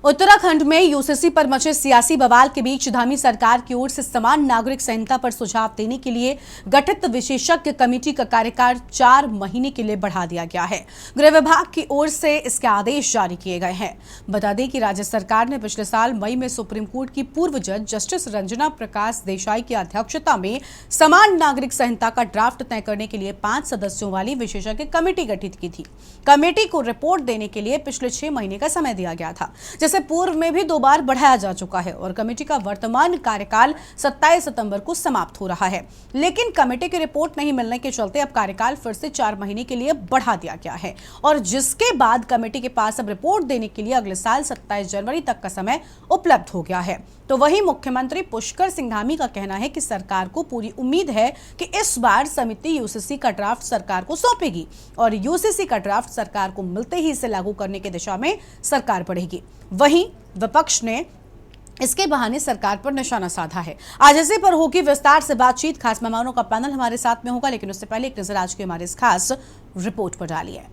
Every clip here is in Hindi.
उत्तराखंड में यूसीसी पर मचे सियासी बवाल के बीच धामी सरकार की ओर से समान नागरिक संहिता पर सुझाव देने के लिए गठित विशेषज्ञ कमेटी का कार्यकाल 4 महीने के लिए बढ़ा दिया गया है। गृह विभाग की ओर से इसके आदेश जारी किए गए हैं। बता दें कि राज्य सरकार ने पिछले साल मई में सुप्रीम कोर्ट की पूर्व जज जस्टिस रंजना प्रकाश देसाई की अध्यक्षता में समान नागरिक संहिता का ड्राफ्ट तय करने के लिए 5 सदस्यों वाली विशेषज्ञ कमेटी गठित की थी। कमेटी को रिपोर्ट देने के लिए पिछले 6 महीने का समय दिया गया था, जिसे पूर्व में भी 2 बार बढ़ाया जा चुका है और कमेटी का वर्तमान कार्यकाल 27 सितंबर को समाप्त हो रहा है। लेकिन कमेटी की रिपोर्ट नहीं मिलने के चलते अब कार्यकाल फिर से 4 महीने के लिए बढ़ा दिया गया है और जिसके बाद कमेटी के पास अब रिपोर्ट देने के लिए अगले साल 27 जनवरी तक का समय उपलब्ध हो गया है। तो वहीं मुख्यमंत्री पुष्कर सिंह धामी का कहना है कि सरकार को पूरी उम्मीद है कि इस बार समिति यूसीसी का ड्राफ्ट सरकार को सौंपेगी और यूसीसी का ड्राफ्ट सरकार को मिलते ही इसे लागू करने की दिशा में सरकार बढ़ेगी। वहीं विपक्ष ने इसके बहाने सरकार पर निशाना साधा है। आज इसी पर होगी विस्तार से बातचीत। खास मेहमानों का पैनल हमारे साथ में होगा, लेकिन उससे पहले एक नजर आज की हमारे इस खास रिपोर्ट पर डालिए।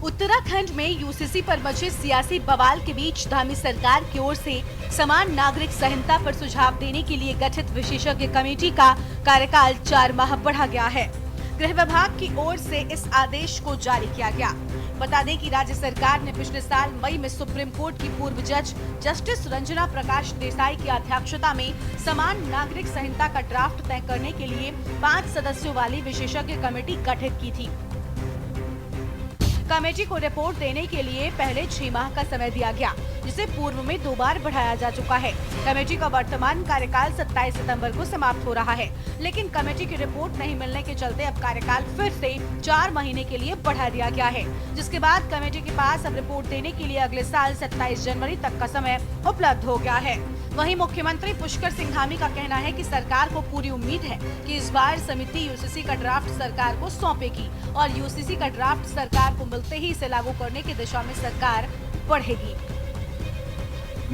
उत्तराखंड में यूसीसी पर मचे सियासी बवाल के बीच धामी सरकार की ओर से समान नागरिक संहिता पर सुझाव देने के लिए गठित विशेषज्ञ कमेटी का कार्यकाल 4 माह बढ़ा गया है। गृह विभाग की ओर से इस आदेश को जारी किया गया। बता दें कि राज्य सरकार ने पिछले साल मई में सुप्रीम कोर्ट की पूर्व जज जस्टिस रंजना प्रकाश देसाई की अध्यक्षता में समान नागरिक संहिता का ड्राफ्ट तय करने के लिए 5 सदस्यों वाली विशेषज्ञ कमेटी गठित की थी। कमेटी को रिपोर्ट देने के लिए पहले 6 माह का समय दिया गया, जिसे पूर्व में 2 बार बढ़ाया जा चुका है। कमेटी का वर्तमान कार्यकाल 27 सितंबर को समाप्त हो रहा है, लेकिन कमेटी की रिपोर्ट नहीं मिलने के चलते अब कार्यकाल फिर से 4 महीने के लिए बढ़ा दिया गया है, जिसके बाद कमेटी के पास अब रिपोर्ट देने के लिए अगले साल 27 जनवरी तक का समय उपलब्ध हो गया है। वहीं मुख्यमंत्री पुष्कर सिंह धामी का कहना है कि सरकार को पूरी उम्मीद है कि इस बार समिति यूसीसी का ड्राफ्ट सरकार को सौंपेगी और यूसीसी का ड्राफ्ट सरकार को मिलते ही इसे लागू करने की दिशा में सरकार बढ़ेगी।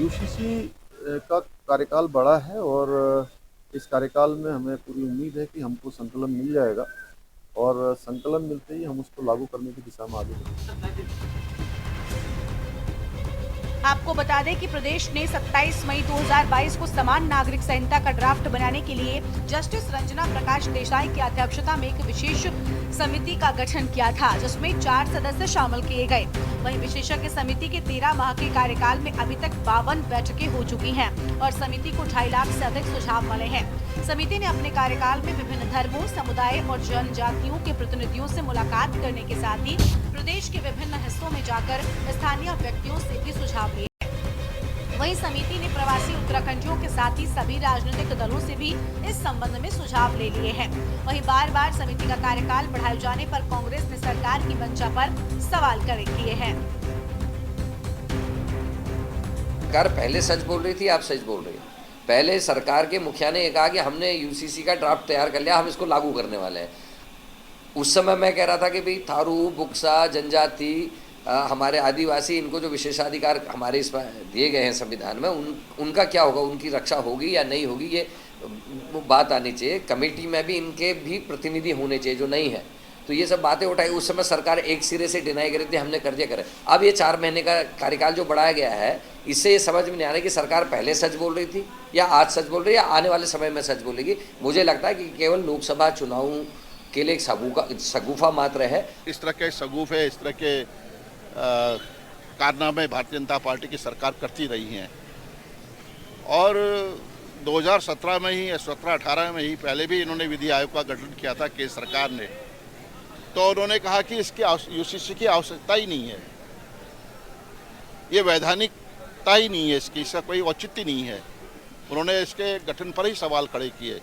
यूसीसी का कार्यकाल बड़ा है और इस कार्यकाल में हमें पूरी उम्मीद है कि हमको संकलन मिल जाएगा और संकलन मिलते ही हम उसको लागू करने की दिशा में आगे बढ़ेंगे। आपको बता दें कि प्रदेश ने 27 मई 2022 को समान नागरिक संहिता का ड्राफ्ट बनाने के लिए जस्टिस रंजना प्रकाश देसाई की अध्यक्षता में एक विशेष समिति का गठन किया था, जिसमें 4 सदस्य शामिल किए गए। वहीं विशेषज्ञ समिति के 13 माह के कार्यकाल में अभी तक 52 बैठकें हो चुकी हैं और समिति को 2.5 लाख से अधिक सुझाव मिले हैं। समिति ने अपने कार्यकाल में विभिन्न धर्मों, समुदाय और जनजातियों के प्रतिनिधियों से मुलाकात करने के साथ ही प्रदेश के विभिन्न हिस्सों में जाकर स्थानीय व्यक्तियों से भी सुझाव लिए। वहीं समिति ने प्रवासी उत्तराखंडियों के साथ ही सभी राजनीतिक दलों से भी इस संबंध में सुझाव ले लिए हैं। वहीं बार-बार समिति का कार्यकाल बढ़ाए जाने पर कांग्रेस ने सरकार की मंशा पर सवाल खड़े किए हैं। सरकार पहले सच बोल रही थी, आप सच बोल रही हैं। पहले सरकार के मुखिया ने कहा कि हमने यूसीसी का ड्राफ्ट तैयार कर लिया, हम इसको लागू करने वाले हैं। उस समय मैं कह रहा था कि भाई थारू, बुक्सा, जनजाति, हमारे आदिवासी, इनको जो विशेषाधिकार हमारे इस दिए गए हैं संविधान में, उनका क्या होगा, उनकी रक्षा होगी या नहीं होगी, ये बात आनी चाहिए। कमेटी में भी इनके भी प्रतिनिधि होने चाहिए जो नहीं है। तो ये सब बातें उठाई। उस समय सरकार एक सिरे से डिनाई कर रही थी, हमने कर दिया करे। अब ये 4 महीने का कार्यकाल जो बढ़ाया गया है, इससे ये समझ में नहीं आ रहा है कि सरकार पहले सच बोल रही थी या आज सच बोल रही है या आने वाले समय में सच बोलेगी। मुझे लगता है कि केवल लोकसभा चुनाव के लिए एक शगुफा मात्र है। इस तरह के शगुफे, इस तरह के कारनामे भारतीय जनता पार्टी की सरकार करती रही हैं और 2017 में ही, 17-18 में ही पहले भी इन्होंने विधि आयोग का गठन किया था केंद्र सरकार ने। तो उन्होंने कहा कि इसकी यूसीसी की आवश्यकता ही नहीं है, ये वैधानिकता ही नहीं है, इसका कोई औचित्य नहीं है। उन्होंने इसके गठन पर ही सवाल खड़े किए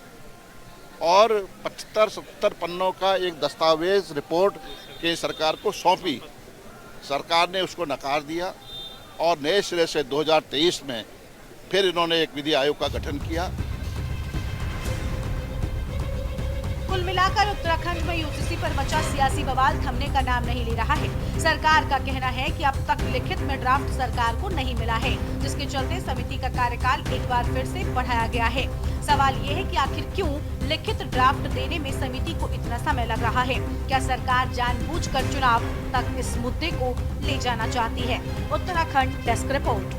और 75-70 पन्नों का एक दस्तावेज रिपोर्ट केंद्र सरकार को सौंपी। सरकार ने उसको नकार दिया और नए सिरे से 2023 में फिर इन्होंने एक विधि आयोग का गठन किया कुल मिलाकर उत्तराखंड में यूसीसी पर मचा सियासी बवाल थमने का नाम नहीं ले रहा है। सरकार का कहना है कि अब तक लिखित में ड्राफ्ट सरकार को नहीं मिला है, जिसके चलते समिति का कार्यकाल एक बार फिर से बढ़ाया गया है। सवाल ये है कि आखिर क्यों लिखित ड्राफ्ट देने में समिति को इतना समय लग रहा है? क्या सरकार जानबूझकर चुनाव तक इस मुद्दे को ले जाना चाहती है? Uttarakhand desk report.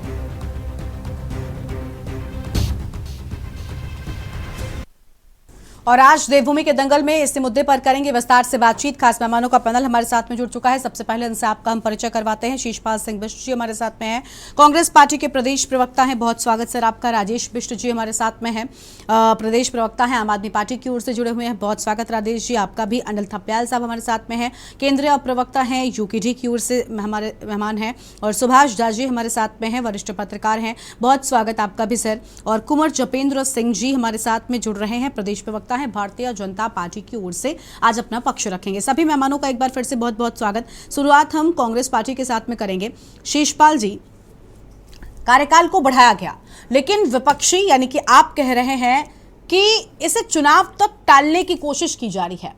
और आज देवभूमि के दंगल में इस मुद्दे पर करेंगे विस्तार से बातचीत। खास मेहमानों का पैनल हमारे साथ में जुड़ चुका है। सबसे पहले इनसे आपका हम परिचय करवाते हैं। शीशपाल सिंह बिष्ट जी हमारे साथ में हैं, कांग्रेस पार्टी के प्रदेश प्रवक्ता हैं। बहुत स्वागत सर आपका। राजेश बिष्ट जी हमारे साथ में हैं, प्रदेश प्रवक्ता हैं, आम आदमी पार्टी की ओर से जुड़े हुए हैं। बहुत स्वागत राजेश जी आपका भी। अनिल थपलियाल साहब हमारे साथ में हैं, केंद्रीय प्रवक्ता हैं, यूकेडी की ओर से हमारे मेहमान हैं। और सुभाष झा जी हमारे साथ में हैं, वरिष्ठ पत्रकार हैं। बहुत स्वागत आपका भी सर। और कुंवर जपेंद्र सिंह जी हमारे साथ में जुड़ रहे हैं, प्रदेश प्रवक्ता हैं, भारतीय जनता पार्टी की ओर से आज अपना पक्ष रखेंगे। सभी मेहमानों का एक बार फिर से बहुत बहुत स्वागत। शुरुआत हम कांग्रेस पार्टी के साथ में करेंगे। शीशपाल जी, कार्यकाल को बढ़ाया गया, लेकिन विपक्षी यानी कि आप कह रहे हैं कि इसे चुनाव तक टालने की कोशिश की जा रही है।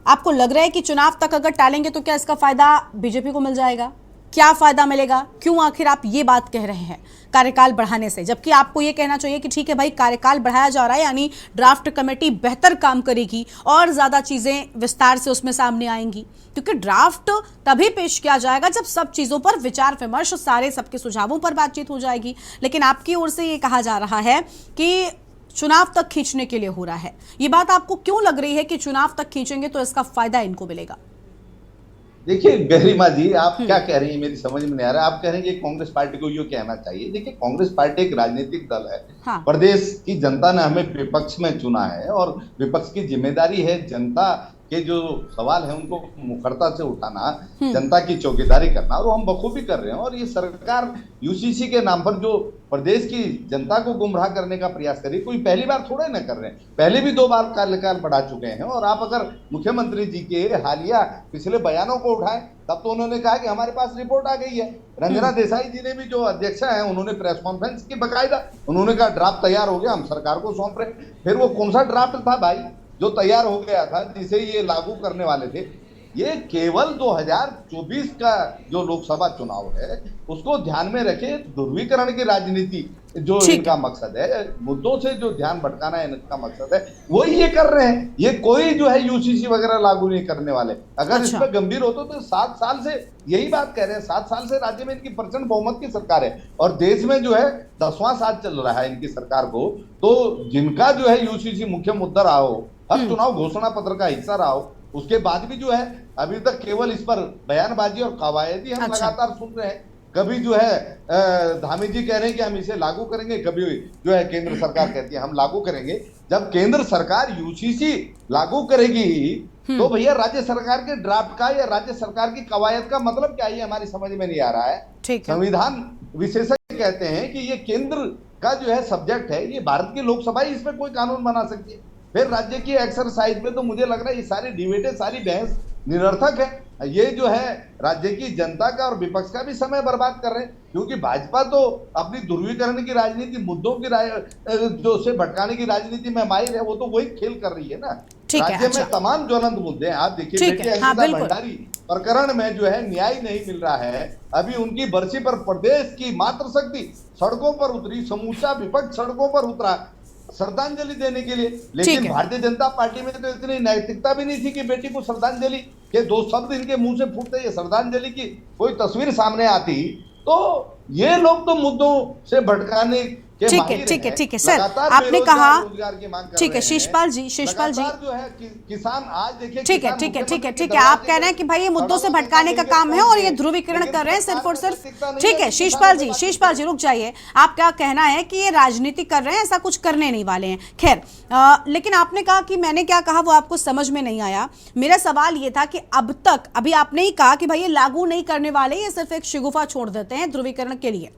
आपको लग रहा है कि चुनाव तक अगर टालेंगे तो क्या इसका फायदा बीजेपी को मिल जाएगा? क्या फायदा मिलेगा? क्यों आखिर आप ये बात कह रहे हैं कार्यकाल बढ़ाने से, जबकि आपको ये कहना चाहिए कि ठीक है भाई कार्यकाल बढ़ाया जा रहा है यानी ड्राफ्ट कमेटी बेहतर काम करेगी और ज्यादा चीजें विस्तार से उसमें सामने आएंगी, क्योंकि ड्राफ्ट तभी पेश किया जाएगा जब सब चीजों पर विचार विमर्श, सारे सबके सुझावों पर बातचीत हो जाएगी। लेकिन आपकी ओर से ये कहा जा रहा है कि चुनाव तक खींचने के लिए हो रहा है। ये बात आपको क्यों लग रही है कि चुनाव तक खींचेंगे तो इसका फायदा इनको मिलेगा? देखिए गरिमा जी, आप क्या कह रही हैं मेरी समझ में नहीं आ रहा। आप कह रहे हैं कि कांग्रेस पार्टी को ये कहना चाहिए। देखिए कांग्रेस पार्टी एक राजनीतिक दल है। हाँ। प्रदेश की जनता ने हमें विपक्ष में चुना है और विपक्ष की जिम्मेदारी है जनता के जो सवाल है उनको मुखरता से उठाना, जनता की चौकीदारी करना, और वो हम बखूबी कर रहे हैं। और ये सरकार यूसीसी के नाम पर जो प्रदेश की जनता को गुमराह करने का प्रयास करी, कोई पहली बार थोड़े न कर रहे हैं। पहले भी 2 बार कार्यकाल बढ़ा चुके हैं। और आप अगर मुख्यमंत्री जी के हालिया पिछले बयानों को उठाएं तब तो उन्होंने कहा कि हमारे पास रिपोर्ट आ गई है। रंजना देसाई जी ने भी, जो अध्यक्ष हैं, उन्होंने प्रेस कॉन्फ्रेंस की बकायदा, उन्होंने कहा ड्राफ्ट तैयार हो गया, हम सरकार को सौंप रहे हैं। फिर वो कौन सा ड्राफ्ट था भाई जो तैयार हो गया था जिसे ये लागू करने वाले थे? ये केवल 2024 का जो लोकसभा चुनाव है उसको ध्यान में रखे, ध्रुवीकरण की राजनीति जो इनका मकसद है, मुद्दों से जो ध्यान भटकाना है इनका मकसद है, वही ये कर रहे हैं। ये कोई जो है यूसीसी वगैरह लागू नहीं करने वाले। अगर इस पर गंभीर होते तो 7 साल से यही बात कह रहे हैं। 7 साल से राज्य में इनकी प्रचंड बहुमत की सरकार है और देश में जो है 10वां साल चल रहा है इनकी सरकार को। तो जिनका जो है यूसीसी मुख्य मुद्दा रहा हो, हर चुनाव घोषणा पत्र का हिस्सा रहा हो, उसके बाद भी जो है अभी तक केवल इस पर बयानबाजी और कवायदी हम लगातार सुन रहे हैं। कभी जो है धामी जी कह रहे हैं कि हम इसे लागू करेंगे, कभी जो है केंद्र सरकार कहती है हम लागू करेंगे। जब केंद्र सरकार यूसीसी लागू करेगी तो भैया राज्य सरकार के ड्राफ्ट का या राज्य सरकार की कवायद का मतलब क्या है, हमारी समझ में नहीं आ रहा है। संविधान विशेषज्ञ कहते हैं कि ये केंद्र का जो है सब्जेक्ट है, ये भारत की लोकसभा ही इसमें कोई कानून बना सकती है। फिर राज्य की एक्सरसाइज में तो मुझे लग रहा है ये सारी डिबेटें, सारी बहस निरर्थक है। ये जो है राज्य की जनता का और विपक्ष का भी समय बर्बाद कर रहे हैं, क्योंकि भाजपा तो अपनी ध्रुवीकरण की राजनीति, मुद्दों की जो से भटकाने की राजनीति में माहिर है, वो तो वही खेल कर रही है ना। राज्य में तमाम ज्वलंत मुद्दे हैं। आप देखिए बेटी अंकिता भंडारी प्रकरण में जो है न्याय नहीं मिल रहा है। अभी उनकी बरसी पर प्रदेश की मातृशक्ति सड़कों पर उतरी, समूचा विपक्ष सड़कों पर उतरा श्रद्धांजलि देने के लिए। लेकिन भारतीय जनता पार्टी में तो इतनी नैतिकता भी नहीं थी कि बेटी को श्रद्धांजलि के 2 शब्द इनके मुंह से फूटते, ये श्रद्धांजलि की कोई तस्वीर सामने आती। तो ये लोग तो मुद्दों से भटकाने ठीक है सर, आपने कहा ठीक है। शीशपाल जी जो है किसान आज देखिए, ठीक है आप कह रहे हैं कि भाई ये मुद्दों से भटकाने का काम है और ये ध्रुवीकरण कर रहे हैं सिर्फ और सिर्फ। ठीक है शीशपाल जी रुक जाइए। आप क्या कहना है कि ये राजनीति कर रहे हैं, ऐसा कुछ करने नहीं वाले हैं। खैर, लेकिन आपने कहा कि मैंने क्या कहा वो आपको समझ में नहीं आया। मेरा सवाल ये था कि अब तक, अभी आपने ही कहा कि भाई ये लागू नहीं करने वाले, ये सिर्फ एक शिगुफा छोड़ देते हैं ध्रुवीकरण के लिए।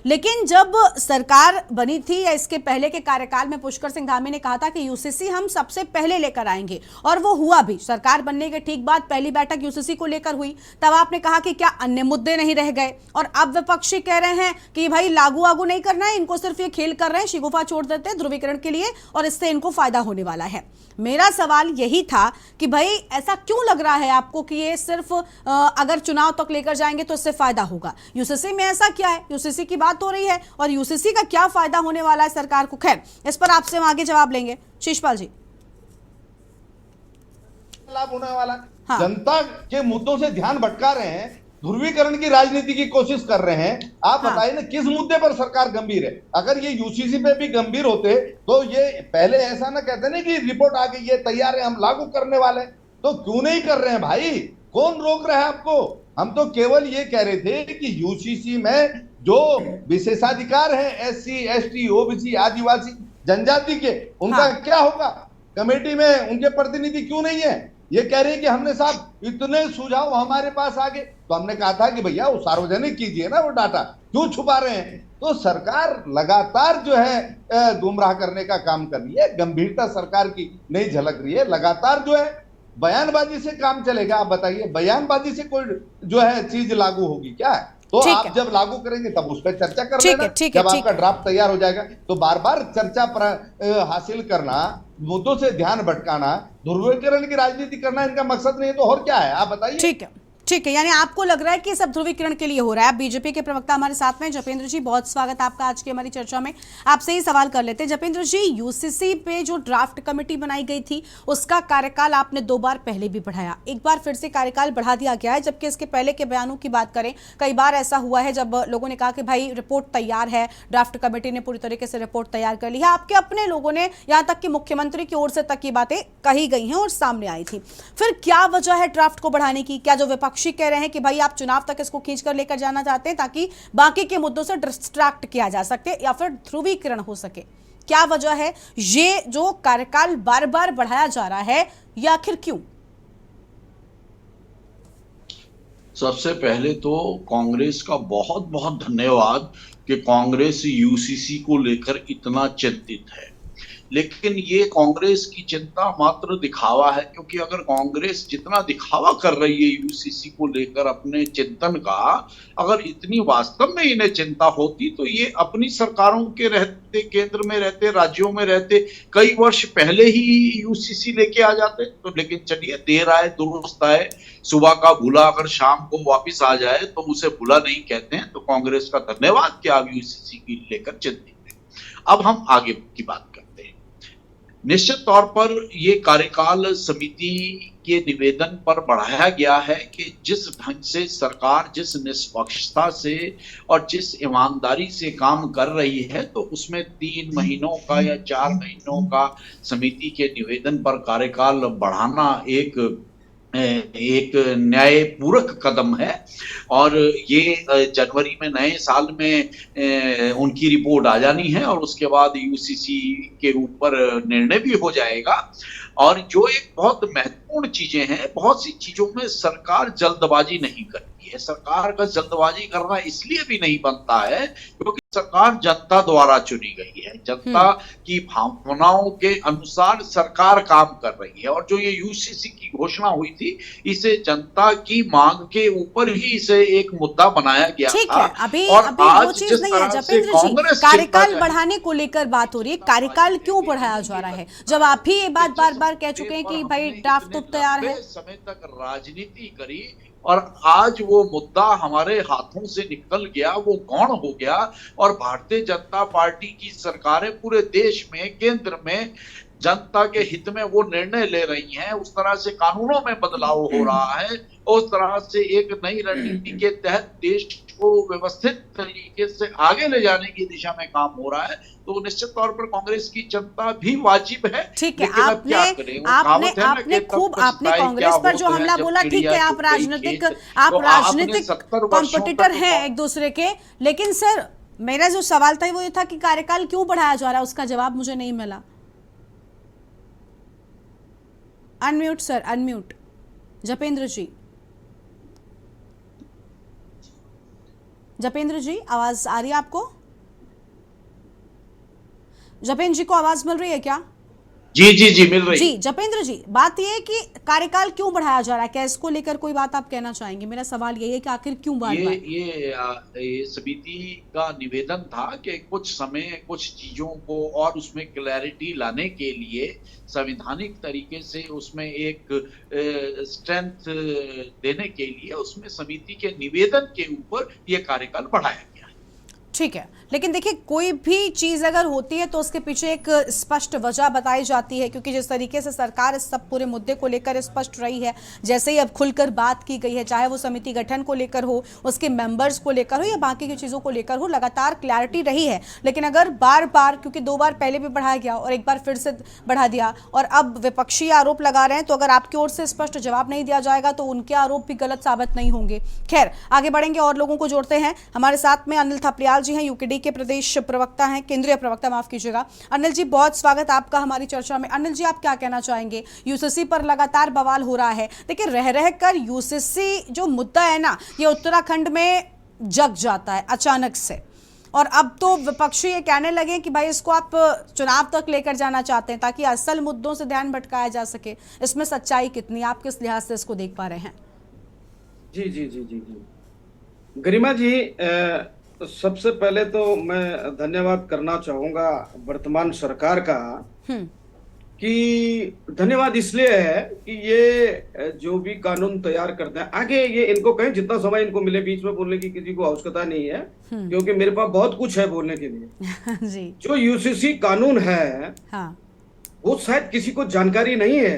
लेकिन जब सरकार बनी थी या इसके पहले के कार्यकाल में पुष्कर सिंह धामी ने कहा था कि यूसीसी हम सबसे पहले लेकर आएंगे, और वो हुआ भी। सरकार बनने के ठीक बाद पहली बैठक यूसीसी को लेकर हुई। तब आपने कहा कि क्या अन्य मुद्दे नहीं रह गए, और अब विपक्षी कह रहे हैं कि भाई लागू आगू नहीं करना है, इनको सिर्फ ये खेल कर रहे हैं, शिगुफा छोड़ देते हैं ध्रुवीकरण के लिए और इससे इनको फायदा होने वाला है। मेरा सवाल यही था कि भाई ऐसा क्यों लग रहा है आपको कि ये सिर्फ अगर चुनाव तक लेकर जाएंगे तो इससे फायदा होगा? यूसीसी में ऐसा क्या है? यूसीसी की बात हो रही है और यूसीसी का क्या फायदा होने वाला है सरकार को? खैर, इस पर आपसे हम आगे जवाब लेंगे। शीशपाल जी, लाभ होने वाला, हाँ। जनता के मुद्दों से ध्यान भटका रहे हैं, ध्रुवीकरण की राजनीति की कोशिश कर रहे हैं। आप बताइए ना किस मुद्दे पर सरकार गंभीर है? अगर ये यूसीसी पे भी गंभीर होते तो ये पहले ऐसा ना कहते ना कि रिपोर्ट आ गई है, तैयार है, हम लागू करने वाले, तो क्यों नहीं कर रहे हैं भाई? कौन रोक रहा है आपको? हम तो केवल ये कह रहे थे कि यूसीसी में जो विशेषाधिकार है एससी, एसटी, ओबीसी, आदिवासी जनजाति के, उनका क्या होगा? कमेटी में उनके प्रतिनिधि क्यों नहीं है? ये कह रहे हैं कि हमने साहब इतने सुझाव हमारे पास आ गए, तो हमने कहा था कि भैया वो सार्वजनिक कीजिए ना, वो डाटा क्यों छुपा रहे हैं? तो सरकार लगातार जो है गुमराह करने का काम कर रही है, गंभीरता सरकार की नहीं झलक रही है। लगातार जो है बयानबाजी से काम चलेगा। आप बताइए, बयानबाजी से कोई जो है चीज लागू होगी क्या? तो आप जब लागू करेंगे तब उस पर चर्चा कर लेना। जब आपका ड्राफ्ट तैयार हो जाएगा तो बार बार चर्चा पर हासिल करना, मुद्दों से ध्यान भटकाना, ध्रुवीकरण की राजनीति करना इनका मकसद नहीं है, तो और क्या है? आप बताइए। ठीक है, यानी आपको लग रहा है कि सब ध्रुवीकरण के लिए हो रहा है। बीजेपी के प्रवक्ता हमारे साथ में जपेंद्र जी, बहुत स्वागत आपका आज की हमारी चर्चा में। आपसे ही सवाल कर लेते हैं जपेंद्र जी, यूसीसी पे जो ड्राफ्ट कमेटी बनाई गई थी उसका कार्यकाल आपने 2 बार पहले भी बढ़ाया, एक बार फिर से कार्यकाल बढ़ा दिया गया है, जबकि इसके पहले के बयानों की बात करें, कई बार ऐसा हुआ है जब लोगों ने कहा कि भाई रिपोर्ट तैयार है, ड्राफ्ट कमेटी ने पूरी तरीके से रिपोर्ट तैयार कर ली है, आपके अपने लोगों ने, यहाँ तक कि मुख्यमंत्री की ओर से तक की बातें कही गई हैं और सामने आई थी। फिर क्या वजह है ड्राफ्ट को बढ़ाने की? क्या जो विपक्षी कह रहे हैं कि भाई आप चुनाव तक इसको खींचकर लेकर जाना चाहते हैं ताकि बाकी के मुद्दों से डिस्ट्रैक्ट किया जा सके या फिर ध्रुवीकरण हो सके? क्या वजह है ये जो कार्यकाल बार बार बढ़ाया जा रहा है, या आखिर क्यों? सबसे पहले तो कांग्रेस का बहुत बहुत धन्यवाद कि कांग्रेस यूसीसी को लेकर इतना चिंतित है। लेकिन ये कांग्रेस की चिंता मात्र दिखावा है, क्योंकि अगर कांग्रेस जितना दिखावा कर रही है यूसीसी को लेकर अपने चिंतन का, अगर इतनी वास्तव में इन्हें चिंता होती तो ये अपनी सरकारों के रहते, केंद्र में रहते, राज्यों में रहते, कई वर्ष पहले ही यूसीसी लेके आ जाते। तो लेकिन चलिए, देर आए दुरुस्त आए, सुबह का भूला अगर शाम को वापिस आ जाए तो उसे भूला नहीं कहते हैं। तो कांग्रेस का धन्यवाद कि आप यूसीसी की लेकर चिंतित हैं। अब हम आगे की बात करते हैं। निश्चित तौर पर ये कार्यकाल समिति के निवेदन पर बढ़ाया गया है कि जिस ढंग से सरकार जिस निष्पक्षता से और जिस ईमानदारी से काम कर रही है, तो उसमें 3 महीनों का या 4 महीनों का समिति के निवेदन पर कार्यकाल बढ़ाना एक न्यायपूर्वक कदम है। और ये जनवरी में नए साल में उनकी रिपोर्ट आ जानी है और उसके बाद यूसीसी के ऊपर निर्णय भी हो जाएगा। और जो एक बहुत महत्वपूर्ण चीजें हैं, बहुत सी चीजों में सरकार जल्दबाजी नहीं करती है। सरकार का जल्दबाजी करना इसलिए भी नहीं बनता है क्योंकि सरकार जनता द्वारा चुनी गई है, जनता की भावनाओं के अनुसार सरकार काम कर रही है। और जो ये यूसीसी की घोषणा हुई थी, इसे जनता की मांग के ऊपर ही इसे एक मुद्दा बनाया गया था। अभी और आज वो चीज नहीं है जपेंद्र जी, कार्यकाल बढ़ाने को लेकर बात हो रही है। कार्यकाल क्यों बढ़ाया जा रहा है जब आप भी ये बात बार बार कह चुके हैं कि भाई ड्राफ्ट तो तैयार है? समय तक राजनीति करी और आज वो मुद्दा हमारे हाथों से निकल गया, वो गौण हो गया। और भारतीय जनता पार्टी की सरकारें पूरे देश में, केंद्र में जनता के हित में वो निर्णय ले रही हैं। उस तरह से कानूनों में बदलाव हो रहा है, उस तरह से एक नई रणनीति के तहत देश को व्यवस्थित तरीके से आगे ले जाने की दिशा में काम हो रहा है। तो निश्चित तौर पर कांग्रेस की चिंता भी वाजिब है। ठीक है, आपने खूब कांग्रेस पर जो हमला बोला, ठीक है, आप राजनीतिक कॉम्पिटिटर हैं एक दूसरे के, लेकिन सर मेरा जो सवाल था वो ये था कि कार्यकाल क्यों बढ़ाया जा रहा है, उसका जवाब मुझे नहीं मिला। Unmute sir, unmute. Japendra ji, Japendra ji आवाज आ रही है आपको? जपेंद्र जी को आवाज मिल रही है क्या? जी जी जी, मिल रही। जी जपेंद्र जी, बात यह है कि कार्यकाल क्यों बढ़ाया जा रहा है, क्या इसको लेकर कोई बात आप कहना चाहेंगे? मेरा सवाल यही है कि आखिर क्यों बार बार? ये समिति का निवेदन था कि कुछ समय कुछ चीजों को और उसमें क्लैरिटी लाने के लिए संवैधानिक तरीके से उसमें एक स्ट्रेंथ देने के लिए उसमें समिति के निवेदन के ऊपर ये कार्यकाल बढ़ाया गया। ठीक है, लेकिन देखिए कोई भी चीज अगर होती है तो उसके पीछे एक स्पष्ट वजह बताई जाती है, क्योंकि जिस तरीके से सरकार इस सब पूरे मुद्दे को लेकर स्पष्ट रही है, जैसे ही अब खुलकर बात की गई है, चाहे वो समिति गठन को लेकर हो, उसके मेंबर्स को लेकर हो या बाकी की चीज़ों को लेकर हो, लगातार क्लैरिटी रही है। लेकिन अगर बार बार, क्योंकि 2 बार पहले भी बढ़ाया गया और एक बार फिर से बढ़ा दिया और अब विपक्षी आरोप लगा रहे हैं, तो अगर आपकी ओर से स्पष्ट जवाब नहीं दिया जाएगा तो उनके आरोप भी गलत साबित नहीं होंगे। खैर, आगे बढ़ेंगे और लोगों को जोड़ते हैं। हमारे साथ में अनिल थपलियाल जी हैं, यूकेडी के प्रदेश प्रवक्ता हैं, केंद्रीय प्रवक्ता, माफ कीजिएगा। अनिल जी, बहुत स्वागत आपका हमारी चर्चा में। अनिल जी, आप क्या कहना चाहेंगे? यूसीसी पर लगातार बवाल हो रहा है। देखिए, रह रह कर यूसीसी जो मुद्दा है ना, ये उत्तराखंड में जग जाता है अचानक से, और अब तो विपक्षी ये कहने लगे कि भाई इसको आप चुनाव तक लेकर जाना चाहते हैं ताकि असल मुद्दों से ध्यान भटकाया जा सके। इसमें सच्चाई कितनी, आप किस लिहाज से इसको देख पा रहे हैं? जी जी जी जी जी गरिमा जी, सबसे पहले तो मैं धन्यवाद करना चाहूंगा वर्तमान सरकार का, कि धन्यवाद इसलिए है कि ये जो भी कानून तैयार करते हैं, आगे ये इनको कहें जितना समय इनको मिले बीच में बोलने की किसी को आवश्यकता नहीं है, क्योंकि मेरे पास बहुत कुछ है बोलने के लिए। जी। जो यूसीसी कानून है, हाँ, वो शायद किसी को जानकारी नहीं है।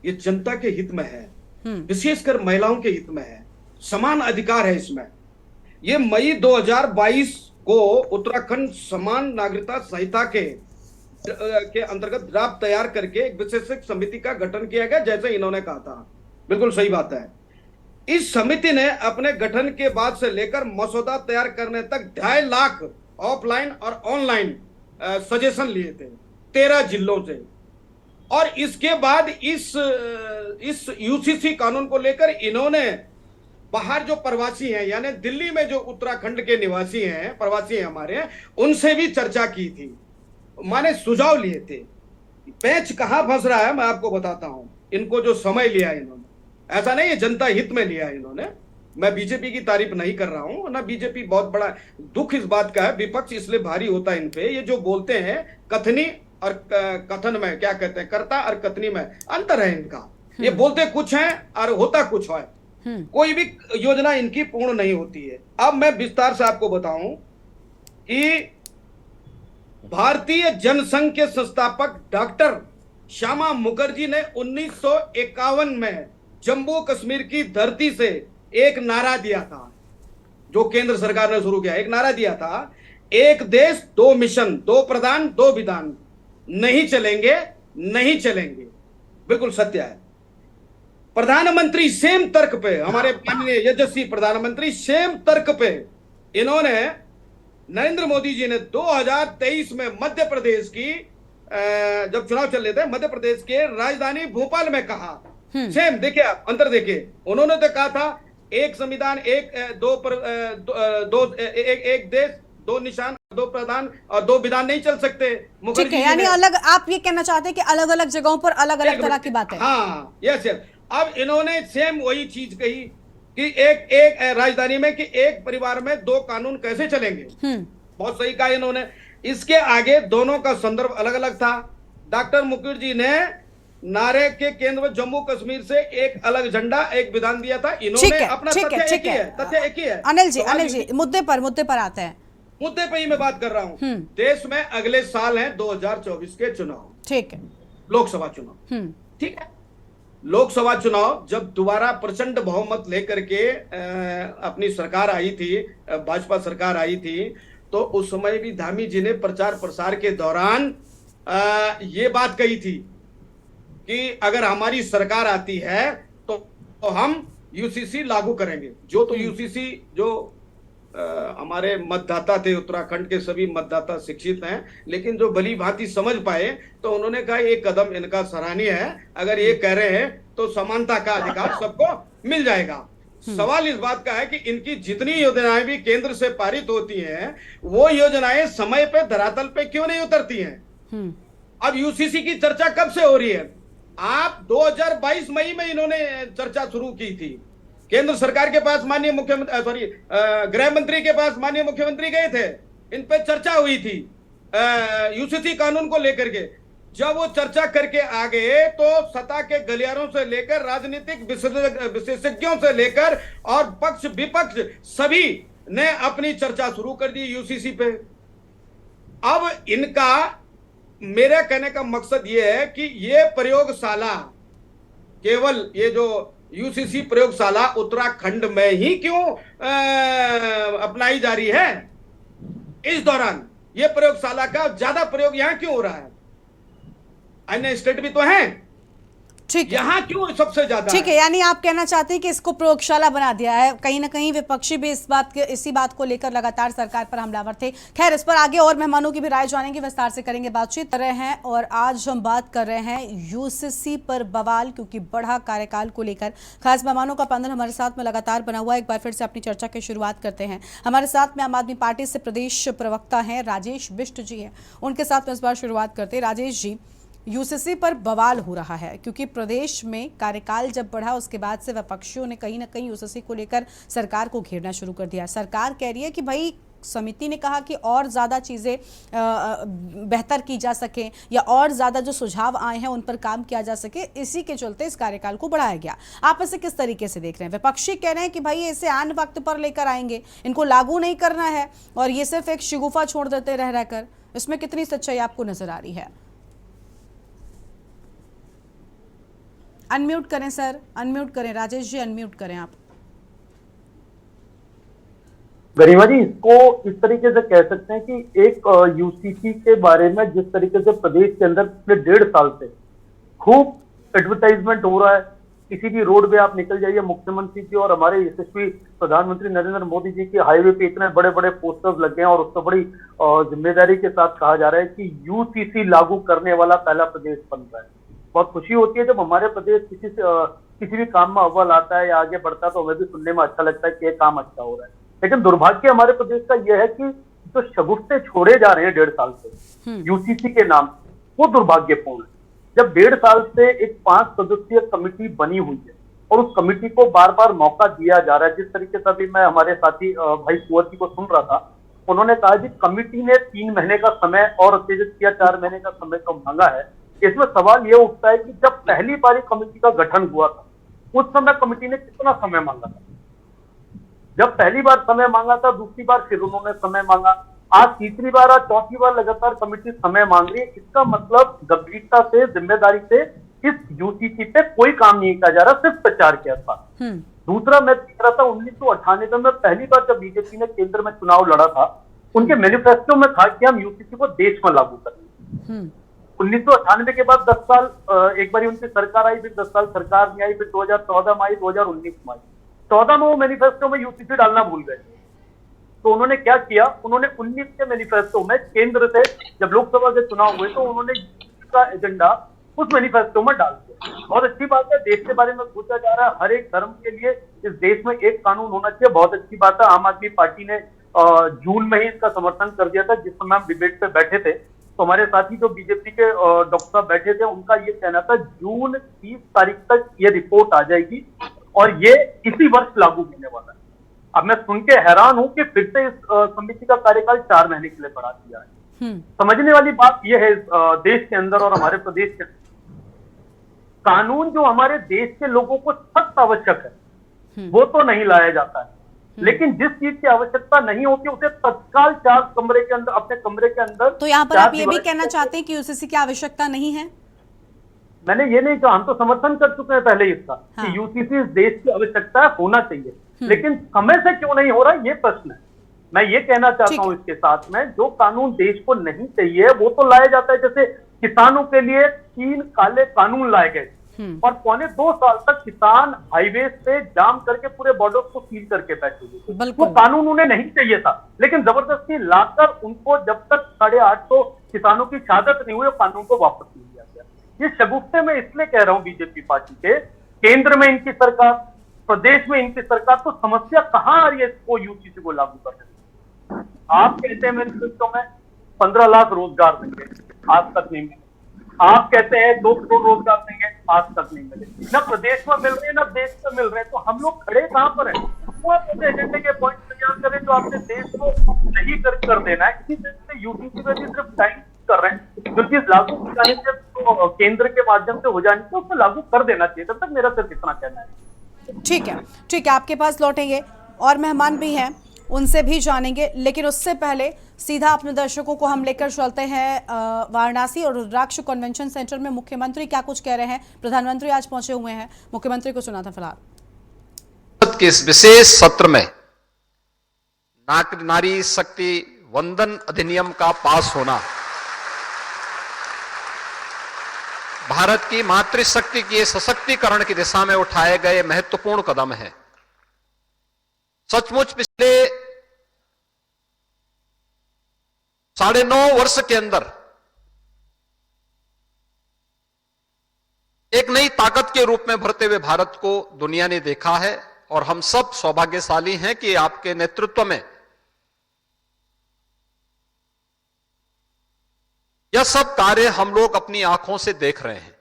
ये जनता के हित में है, विशेषकर महिलाओं के हित में है, समान अधिकार है इसमें। ये मई 2022 को उत्तराखंड समान नागरिकता संहिता के अंतर्गत ड्राफ्ट तैयार करके एक विशेषज्ञ समिति का गठन किया गया, जैसे इन्होंने कहा था। बिल्कुल सही बात है। इस समिति ने अपने गठन के बाद से लेकर मसौदा तैयार करने तक 2.5 लाख ऑफलाइन और ऑनलाइन सजेशन लिए थे 13 जिलों से। और इसके बाद इस यूसीसी कानून को लेकर इन्होंने बाहर जो प्रवासी हैं, यानी दिल्ली में जो उत्तराखंड के निवासी हैं, प्रवासी हैं हमारे, उनसे भी चर्चा की थी, माने सुझाव लिए थे। पेच कहां फंस रहा है मैं आपको बताता हूं। इनको जो समय लिया इन्होंने, ऐसा नहीं है जनता हित में लिया इन्होंने। मैं बीजेपी की तारीफ नहीं कर रहा हूं ना, बीजेपी बहुत बड़ा दुख इस बात का है, विपक्ष इसलिए भारी होता है इन पे। ये जो बोलते हैं कथनी और कथन में, क्या कहते हैं, कर्ता और कथनी में अंतर है इनका। ये बोलते कुछ है और होता कुछ है। कोई भी योजना इनकी पूर्ण नहीं होती है। अब मैं विस्तार से आपको बताऊं कि भारतीय जनसंघ के संस्थापक डॉक्टर श्यामा मुखर्जी ने 1951 में जम्मू कश्मीर की धरती से एक नारा दिया था, जो केंद्र सरकार ने शुरू किया। एक नारा दिया था, एक देश दो मिशन, दो प्रधान दो विधान, नहीं चलेंगे नहीं चलेंगे। बिल्कुल सत्य है। प्रधानमंत्री सेम तर्क पे, हमारे माननीय यशस्वी प्रधानमंत्री सेम तर्क पे, इन्होंने नरेंद्र मोदी जी ने 2023 में मध्य प्रदेश की जब चुनाव चल रहे थे, मध्य प्रदेश के राजधानी भोपाल में कहा, सेम, देखिए आप अंतर देखिए। उन्होंने तो कहा था एक संविधान, एक देश दो निशान, दो प्रधान और दो विधान नहीं चल सकते। ठीक है, यानी अलग, आप ये कहना चाहते हैं कि अलग अलग जगहों पर अलग अलग तरह की बात है। हाँ, यस यस। अब इन्होंने सेम वही चीज कही कि एक राजधानी में कि एक परिवार में 2 कानून कैसे चलेंगे। बहुत सही कहा इन्होंने। इसके आगे दोनों का संदर्भ अलग अलग था। डॉक्टर मुखर्जी ने नारे के केंद्र में जम्मू कश्मीर से एक अलग झंडा, एक विधान दिया था। इन्होंने अपना तथ्य एक ही है। अनिल जी मुद्दे पर आते हैं। मुद्दे पर ही मैं बात कर रहा हूं। देश में अगले साल है 2024 के चुनाव, ठीक है, लोकसभा चुनाव, ठीक है। लोकसभा चुनाव जब दोबारा प्रचंड बहुमत लेकर के अपनी सरकार आई थी, भाजपा सरकार आई थी, तो उस समय भी धामी जी ने प्रचार प्रसार के दौरान ये बात कही थी कि अगर हमारी सरकार आती है तो हम यूसीसी लागू करेंगे। जो तो यूसीसी जो हमारे मतदाता थे, उत्तराखंड के सभी मतदाता शिक्षित हैं, लेकिन जो भली भांति समझ पाए तो उन्होंने कहा ये कदम इनका सराहनीय है। अगर ये कह रहे हैं तो समानता का अधिकार सबको मिल जाएगा। सवाल इस बात का है कि इनकी जितनी योजनाएं भी केंद्र से पारित होती हैं, वो योजनाएं समय पे धरातल पे क्यों नहीं उतरती हैं? अब यूसीसी की चर्चा कब से हो रही है? आप 2022 मई में इन्होंने चर्चा शुरू की थी। केंद्र सरकार के पास माननीय मुख्यमंत्री गृह मंत्री के पास माननीय मुख्यमंत्री गए थे, इन पे चर्चा हुई थी यूसीसी कानून को लेकर के। जब वो चर्चा करके आ गए तो सत्ता के गलियारों से लेकर राजनीतिक विशेषज्ञों से लेकर और पक्ष विपक्ष सभी ने अपनी चर्चा शुरू कर दी यूसीसी पे। अब इनका, मेरा कहने का मकसद ये है कि ये प्रयोगशाला, केवल ये जो यूसीसी प्रयोगशाला उत्तराखंड में ही क्यों अपनाई जा रही है? इस दौरान ये प्रयोगशाला का ज्यादा प्रयोग यहां क्यों हो रहा है? अन्य स्टेट भी तो हैं, ठीक है, यहाँ क्यों सबसे ज्यादा? ठीक है, यानी आप कहना चाहते हैं कि इसको प्रयोगशाला बना दिया है। कहीं ना कहीं विपक्षी भी इसी बात को लेकर लगातार सरकार पर हमलावर थे। खैर, इस पर आगे और मेहमानों की भी राय जानेंगे, विस्तार से करेंगे, बातचीत कर रहे हैं। और आज हम बात कर रहे हैं यूसीसी पर बवाल, क्योंकि बढ़ा कार्यकाल को लेकर खास मेहमानों का पैनल हमारे साथ में लगातार बना हुआ है। एक बार फिर से अपनी चर्चा की शुरुआत करते हैं। हमारे साथ में आम आदमी पार्टी से प्रदेश प्रवक्ता हैं राजेश बिष्ट जी हैं, उनके साथ में इस बार शुरुआत करते हैं। राजेश जी, यूसीसी पर बवाल हो रहा है क्योंकि प्रदेश में कार्यकाल जब बढ़ा उसके बाद से विपक्षियों ने कहीं ना कहीं यूसीसी को लेकर सरकार को घेरना शुरू कर दिया। सरकार कह रही है कि भाई समिति ने कहा कि और ज़्यादा चीज़ें बेहतर की जा सके या और ज़्यादा जो सुझाव आए हैं उन पर काम किया जा सके, इसी के चलते इस कार्यकाल को बढ़ाया गया। आप इसे किस तरीके से देख रहे हैं? विपक्षी कह रहे हैं कि भाई इसे आन वक्त पर लेकर आएंगे, इनको लागू नहीं करना है और ये सिर्फ एक शिगुफा छोड़ देते रह रहकर। इसमें कितनी सच्चाई आपको नजर आ रही है? अनम्यूट करें सर, अनम्यूट करें राजेश जी, अनम्यूट करें आप। गरिमा जी, इसको इस तरीके से कह सकते हैं कि एक यूसीसी के बारे में जिस तरीके से प्रदेश के अंदर पिछले 1.5 साल से खूब एडवर्टाइजमेंट हो रहा है, किसी भी रोड पे आप निकल जाइए, मुख्यमंत्री जी और हमारे यशस्वी प्रधानमंत्री नरेंद्र मोदी जी के हाईवे पे इतने बड़े बड़े पोस्टर्स लगे हैं और उसको बड़ी जिम्मेदारी के साथ कहा जा रहा है कि यूसीसी लागू करने वाला पहला प्रदेश बन रहा है। बहुत खुशी होती है जब हमारे प्रदेश किसी भी काम में अव्वल आता है या आगे बढ़ता है, तो हमें भी सुनने में अच्छा लगता है कि ये काम अच्छा हो रहा है। लेकिन दुर्भाग्य हमारे प्रदेश का यह है कि जो शगुफ्ते छोड़े जा रहे हैं 1.5 साल से यूसीसी के नाम, वो दुर्भाग्यपूर्ण है। जब 1.5 साल से एक 5 सदस्यीय कमेटी बनी हुई है और उस कमेटी को बार बार मौका दिया जा रहा है, जिस तरीके से अभी मैं हमारे साथी भाई कुंवर जी को सुन रहा था, उन्होंने कहा कि कमेटी ने 3 महीने का समय और उत्तेजित किया, 4 महीने का समय तो मांगा है। इसमें सवाल यह उठता है कि जब पहली बार कमेटी का गठन हुआ था उस समय कमेटी ने कितना समय मांगा था? जब पहली बार समय मांगा था, दूसरी बार फिर उन्होंने समय मांगा, आज तीसरी बार, आज चौथी बार लगातार कमेटी समय मांग रही है। इसका मतलब गंभीरता से, जिम्मेदारी से इस यूसीसी पे कोई काम नहीं किया जा रहा, सिर्फ प्रचार के साथ। दूसरा मैं देख रहा था 1998 में पहली बार जब बीजेपी ने केंद्र में चुनाव लड़ा था, उनके मैनिफेस्टो में था कि हम यूसीसी को देश में लागू करेंगे। 1998 के बाद 10 साल एक बार उनकी सरकार आई, फिर 10 साल सरकार नहीं आई, फिर 2014 में आई, 2019 में आई। 14 में वो मैनिफेस्टो में यूसीसी डालना भूल गए। तो उन्होंने क्या किया, उन्होंने 19 के मैनिफेस्टो में केंद्र से जब लोकसभा के चुनाव हुए तो उन्होंने का एजेंडा उस मैनिफेस्टो में डाल दिया। बहुत अच्छी बात है, देश के बारे में सोचा जा रहा है, हर एक धर्म के लिए इस देश में एक कानून होना चाहिए, बहुत अच्छी बात है। आम आदमी पार्टी ने जून में ही इसका समर्थन कर दिया था। जिस समय हम डिबेट पे बैठे थे तो हमारे साथी जो बीजेपी के डॉक्टर साहब बैठे थे, उनका ये कहना था जून 30 तारीख तक ये रिपोर्ट आ जाएगी और ये इसी वर्ष लागू होने वाला है। अब मैं सुन के हैरान हूं कि फिर से इस समिति का कार्यकाल 4 महीने के लिए बढ़ा दिया है। समझने वाली बात यह है, देश के अंदर और हमारे प्रदेश के कानून जो हमारे देश के लोगों को सख्त आवश्यक है वो तो नहीं लाया जाता है, लेकिन जिस चीज की आवश्यकता नहीं होती उसे तत्काल 4 कमरे के अंदर, अपने कमरे के अंदर। तो यहाँ पर आप ये भी कहना चाहते हैं कि यूसीसी की आवश्यकता नहीं है? मैंने ये नहीं कहा, हम तो समर्थन कर चुके हैं पहले इसका कि यूसीसी इस देश की आवश्यकता होना चाहिए, लेकिन समय से क्यों नहीं हो रहा ये प्रश्न है। मैं ये कहना चाहता हूं इसके साथ में, जो कानून देश को नहीं चाहिए वो तो लाया जाता है। जैसे किसानों के लिए 3 काले कानून लाए गए और 2.25 साल तक किसान हाईवे पे जाम करके पूरे बॉर्डर को सील करके बैठे हुए थे। वो कानून उन्हें नहीं चाहिए था, लेकिन जबरदस्ती लाकर उनको जब तक 850 किसानों की शहादत नहीं हुई कानून को वापस नहीं लिया गया। ये शगुफ्ते में इसलिए कह रहा हूं बीजेपी पार्टी के, केंद्र में इनकी सरकार, प्रदेश में इनकी सरकार, तो समस्या कहां आ रही है इसको यूसीसी को लागू करने में? आप कहते हैं मैनिफेस्टो में 15 लाख रोजगार देंगे, आज तक नहीं मिले। आप कहते हैं 2 करोड़ रोजगार देंगे, आज तक नहीं मिले। ना प्रदेश में मिल रहे हैं, ना देश में मिल रहे हैं, तो हम लोग खड़े कहां पर हैं? वो आप अपने एजेंडे के पॉइंट तैयार करें जो आपने देश को नहीं कर देना है। इसी तरह से यूटीसी में भी सिर्फ टाइम कर रहे हैं, जो चीज लागू हो जाने से तो केंद्र के माध्यम से हो जानी चाहिए, उसको लागू कर देना चाहिए। तब तक मेरा सिर्फ इतना कहना है। ठीक है, आपके पास लौटेंगे और मेहमान भी हैं, उनसे भी जानेंगे, लेकिन उससे पहले सीधा अपने दर्शकों को हम लेकर चलते हैं वाराणसी और रुद्राक्ष कन्वेंशन सेंटर में मुख्यमंत्री क्या कुछ कह रहे हैं। प्रधानमंत्री आज पहुंचे हुए हैं, मुख्यमंत्री को सुना था फिलहाल। के इस विशेष सत्र में नारी शक्ति वंदन अधिनियम का पास होना भारत की मातृशक्ति के सशक्तिकरण की दिशा में उठाए गए महत्वपूर्ण कदम है। सचमुच पिछले 9.5 वर्ष के अंदर एक नई ताकत के रूप में भरते हुए भारत को दुनिया ने देखा है और हम सब सौभाग्यशाली हैं कि आपके नेतृत्व में यह सब कार्य हम लोग अपनी आंखों से देख रहे हैं।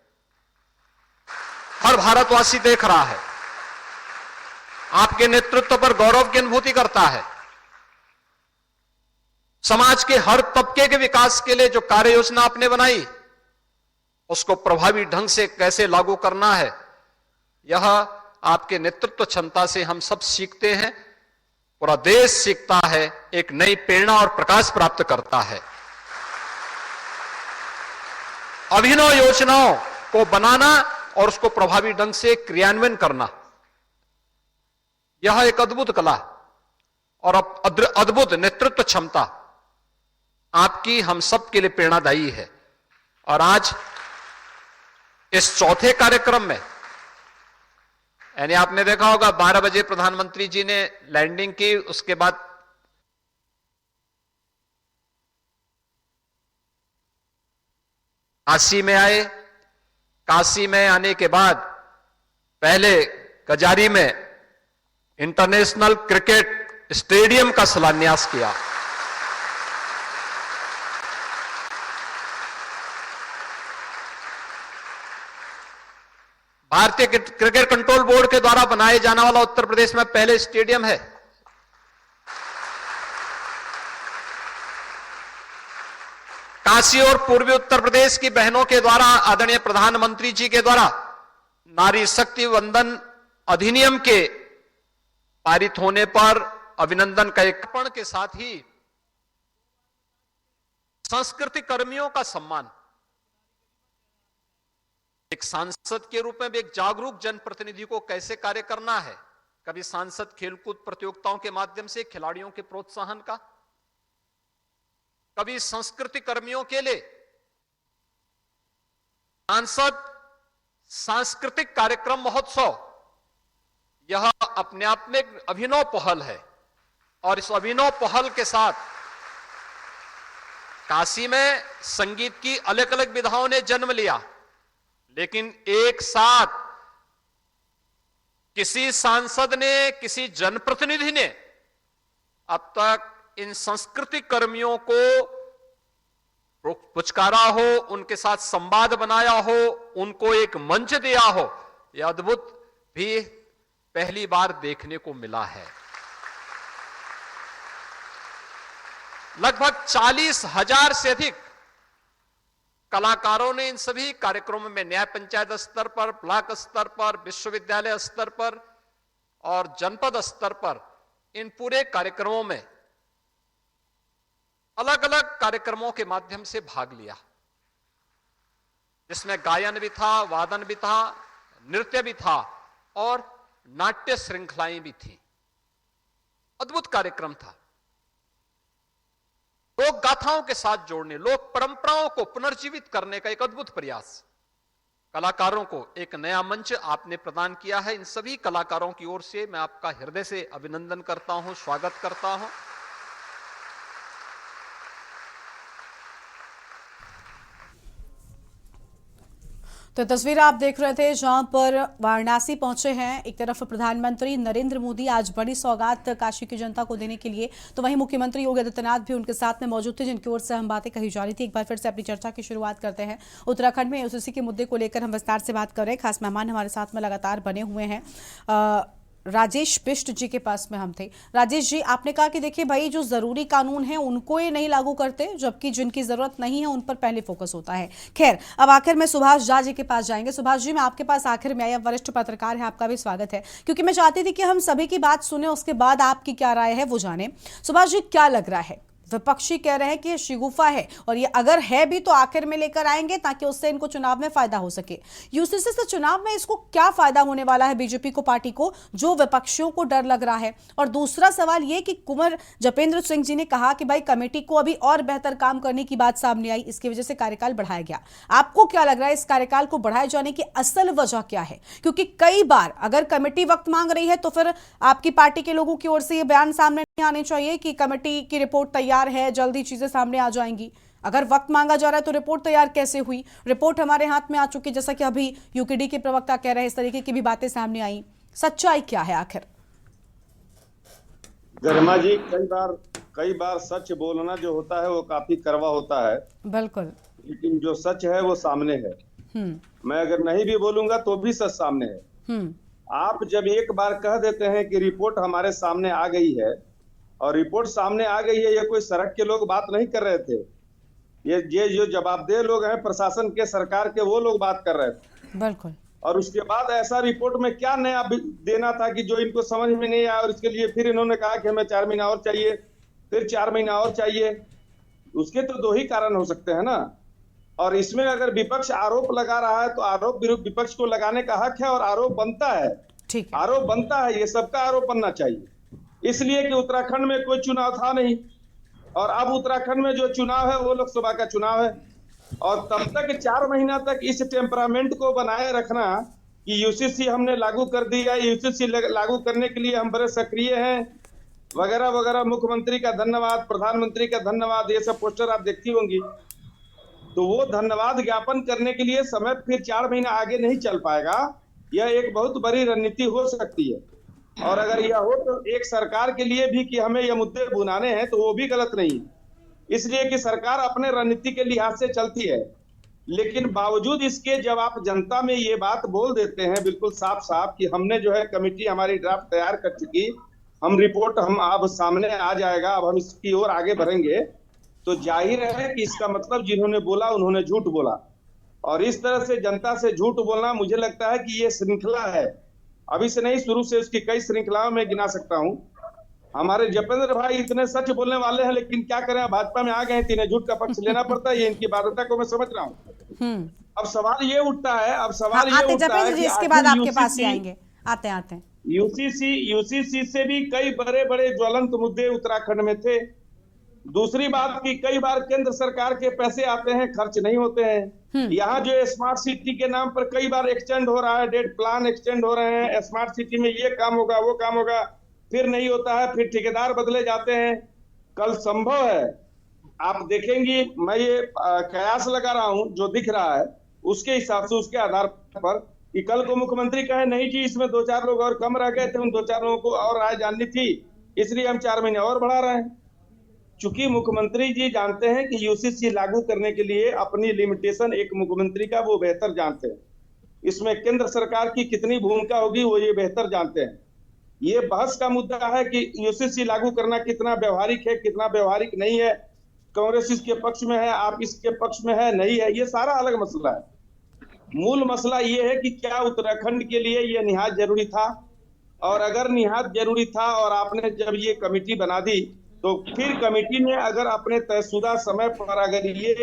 हर भारतवासी देख रहा है, आपके नेतृत्व पर गौरव की अनुभूति करता है। समाज के हर तबके के विकास के लिए जो कार्य योजना आपने बनाई, उसको प्रभावी ढंग से कैसे लागू करना है, यह आपके नेतृत्व क्षमता से हम सब सीखते हैं, पूरा देश सीखता है, एक नई प्रेरणा और प्रकाश प्राप्त करता है। अभिनव योजनाओं को बनाना और उसको प्रभावी ढंग से क्रियान्वयन करना, यह एक अद्भुत कला और अद्भुत नेतृत्व क्षमता आपकी हम सब के लिए प्रेरणादायी है। और आज इस चौथे कार्यक्रम में, यानी आपने देखा होगा 12 बजे प्रधानमंत्री जी ने लैंडिंग की, उसके बाद काशी में आए। काशी में आने के बाद पहले कजारी में इंटरनेशनल क्रिकेट स्टेडियम का शिलान्यास किया। भारतीय क्रिकेट कंट्रोल बोर्ड के द्वारा बनाए जाने वाला उत्तर प्रदेश में पहले स्टेडियम है। काशी और पूर्वी उत्तर प्रदेश की बहनों के द्वारा आदरणीय प्रधानमंत्री जी के द्वारा नारी शक्ति वंदन अधिनियम के पारित होने पर अभिनंदन का एक अर्पण के साथ ही सांस्कृतिक कर्मियों का सम्मान। एक सांसद के रूप में भी एक जागरूक जनप्रतिनिधि को कैसे कार्य करना है, कभी सांसद खेलकूद प्रतियोगिताओं के माध्यम से खिलाड़ियों के प्रोत्साहन का, कभी सांस्कृतिक कर्मियों के लिए सांसद सांस्कृतिक कार्यक्रम महोत्सव, यह अपने आप में एक अभिनव पहल है। और इस अभिनव पहल के साथ काशी में संगीत की अलग अलग विधाओं ने जन्म लिया, लेकिन एक साथ किसी सांसद ने, किसी जनप्रतिनिधि ने अब तक इन सांस्कृतिक कर्मियों को पुचकारा हो, उनके साथ संवाद बनाया हो, उनको एक मंच दिया हो, यह अद्भुत भी पहली बार देखने को मिला है। लगभग 40,000 से अधिक कलाकारों ने इन सभी कार्यक्रमों में न्याय पंचायत स्तर पर, ब्लॉक स्तर पर, विश्वविद्यालय स्तर पर और जनपद स्तर पर इन पूरे कार्यक्रमों में अलग अलग कार्यक्रमों के माध्यम से भाग लिया, जिसमें गायन भी था, वादन भी था, नृत्य भी था और नाट्य श्रृंखलाएं भी थी। अद्भुत कार्यक्रम था। लोक गाथाओं के साथ जोड़ने, लोक परंपराओं को पुनर्जीवित करने का एक अद्भुत प्रयास। कलाकारों को एक नया मंच आपने प्रदान किया है। इन सभी कलाकारों की ओर से मैं आपका हृदय से अभिनंदन करता हूं, स्वागत करता हूं। तो तस्वीर आप देख रहे थे जहां पर वाराणसी पहुंचे हैं एक तरफ प्रधानमंत्री नरेंद्र मोदी आज बड़ी सौगात काशी की जनता को देने के लिए, तो वहीं मुख्यमंत्री योगी आदित्यनाथ भी उनके साथ में मौजूद थे जिनकी ओर से हम बातें कही जा रही थी। एक बार फिर से अपनी चर्चा की शुरुआत करते हैं। उत्तराखंड में यूसीसी के मुद्दे को लेकर हम विस्तार से बात कर रहे हैं। खास मेहमान हमारे साथ में लगातार बने हुए हैं। राजेश बिष्ट जी के पास में हम थे। राजेश जी, आपने कहा कि देखिए भाई जो जरूरी कानून है उनको ये नहीं लागू करते, जबकि जिनकी जरूरत नहीं है उन पर पहले फोकस होता है। खैर, अब आखिर में सुभाष झा जी के पास जाएंगे। सुभाष जी, मैं आपके पास आखिर में आई, अब वरिष्ठ पत्रकार है, आपका भी स्वागत है, क्योंकि मैं चाहती थी कि हम सभी की बात सुने, उसके बाद आपकी क्या राय है वो जाने। सुभाष जी, क्या लग रहा है? विपक्षी कह रहे हैं कि ये शिगुफा है और ये अगर है भी तो आखिर में लेकर आएंगे ताकि उससे इनको चुनाव में फायदा हो सके। यूसीसी से चुनाव में इसको क्या फायदा होने वाला है बीजेपी को, पार्टी को, जो विपक्षियों को डर लग रहा है? और दूसरा सवाल ये कि कुंवर जपेंद्र सिंह जी ने कहा कि भाई कमेटी को अभी और बेहतर काम करने की बात सामने आई, इसकी वजह से कार्यकाल बढ़ाया गया। आपको क्या लग रहा है इस कार्यकाल को बढ़ाए जाने की असल वजह क्या है? क्योंकि कई बार अगर कमेटी वक्त मांग रही है तो फिर आपकी पार्टी के लोगों की ओर से ये बयान सामने नहीं आने चाहिए कि कमेटी की रिपोर्ट तैयार है, जल्दी चीजें सामने आ जाएंगी। अगर वक्त मांगा जा रहा है तो रिपोर्ट तैयार कैसे हुई? रिपोर्ट हमारे हाथ में आ चुकी, जैसा कि अभी यूकेडी के प्रवक्ता कह रहे हैं, इस तरीके की भी बातें सामने आई। सच्चाई क्या है आखिर? गरिमा जी, कई बार सच बोलना जो होता है वो काफी कड़वा होता है। बिल्कुल। लेकिन जो सच है वो सामने है। मैं अगर नहीं भी बोलूंगा तो भी सच सामने है। आप जब एक बार कह देते हैं कि रिपोर्ट हमारे सामने आ गई है, और रिपोर्ट सामने आ गई है, ये कोई सड़क के लोग बात नहीं कर रहे थे, ये जो जवाबदेह लोग हैं प्रशासन के, सरकार के, वो लोग बात कर रहे थे। बिल्कुल। और उसके बाद ऐसा रिपोर्ट में क्या नया देना था कि जो इनको समझ में नहीं आया, और इसके लिए फिर इन्होंने कहा कि हमें 4 महीना और चाहिए, फिर 4 महीना और चाहिए। उसके तो 2 ही कारण हो सकते हैं ना। और इसमें अगर विपक्ष आरोप लगा रहा है तो आरोप विपक्ष को लगाने का हक है, और आरोप बनता है। ठीक, आरोप बनता है, ये सबका आरोप बनना चाहिए। इसलिए कि उत्तराखंड में कोई चुनाव था नहीं, और अब उत्तराखंड में जो चुनाव है वो लोकसभा का चुनाव है। और तब तक 4 महीना तक इस टेम्परामेंट को बनाए रखना कि यूसीसी हमने लागू कर दिया, यूसीसी लागू करने के लिए हम बड़े सक्रिय हैं, वगैरह वगैरह, मुख्यमंत्री का धन्यवाद, प्रधानमंत्री का धन्यवाद, ये सब पोस्टर आप देखती होंगी। तो वो धन्यवाद ज्ञापन करने के लिए समय फिर 4 महीना आगे नहीं चल पाएगा। यह एक बहुत बड़ी रणनीति हो सकती है। और अगर यह हो तो एक सरकार के लिए भी कि हमें यह मुद्दे बुनाने हैं तो वो भी गलत नहीं है, इसलिए कि सरकार अपने रणनीति के लिहाज से चलती है। लेकिन बावजूद इसके जब आप जनता में ये बात बोल देते हैं बिल्कुल साफ साफ कि हमने जो है कमेटी हमारी ड्राफ्ट तैयार कर चुकी, हम रिपोर्ट हम अब सामने आ जाएगा, अब हम इसकी ओर आगे बढ़ेंगे, तो जाहिर है कि इसका मतलब जिन्होंने बोला उन्होंने झूठ बोला। और इस तरह से जनता से झूठ बोलना, मुझे लगता है कि ये श्रृंखला है, अभी से नहीं, शुरू से उसकी कई श्रृंखलाओं में गिना सकता हूं। हमारे जपेंद्र भाई इतने सच बोलने वाले हैं, लेकिन क्या करें, भाजपा में आ गए हैं, इन्हें झूठ का पक्ष लेना पड़ता है, ये इनकी बाध्यता को मैं समझ रहा हूँ। अब सवाल ये उठता है, ये उठता है कि इसके बाद आपके पास ही आएंगे, आते हैं। यूसीसी से भी कई बड़े बड़े ज्वलंत मुद्दे उत्तराखंड में थे। दूसरी बात की कई बार केंद्र सरकार के पैसे आते हैं, खर्च नहीं होते हैं। यहाँ जो स्मार्ट सिटी के नाम पर कई बार एक्सटेंड हो रहा है, डेट प्लान एक्सटेंड हो रहे हैं, स्मार्ट सिटी में ये काम होगा, वो काम होगा, फिर नहीं होता है, फिर ठेकेदार बदले जाते हैं। कल संभव है, आप देखेंगी, मैं ये कयास लगा रहा हूँ, जो दिख रहा है उसके हिसाब से, उसके आधार पर, कि कल को मुख्यमंत्री कहे नहीं जी इसमें 2-4 लोग और कम रह गए थे, उन 2-4 लोगों को और राय जाननी थी, इसलिए हम 4 महीने और बढ़ा रहे हैं। चूंकि मुख्यमंत्री जी जानते हैं कि यूसीसी लागू करने के लिए अपनी लिमिटेशन एक मुख्यमंत्री का वो बेहतर जानते हैं, इसमें केंद्र सरकार की कितनी भूमिका होगी वो ये बेहतर जानते हैं। ये बहस का मुद्दा है कि यूसीसी लागू करना कितना व्यवहारिक है, कितना व्यवहारिक नहीं है, कांग्रेस इसके पक्ष में है, आप इसके पक्ष में है, नहीं है, ये सारा अलग मसला है। मूल मसला ये है कि क्या उत्तराखंड के लिए ये निहायत जरूरी था, और अगर निहायत जरूरी था और आपने जब ये कमेटी बना दी तो फिर कमेटी ने अगर अपने तयशुदा समय पर अगर ये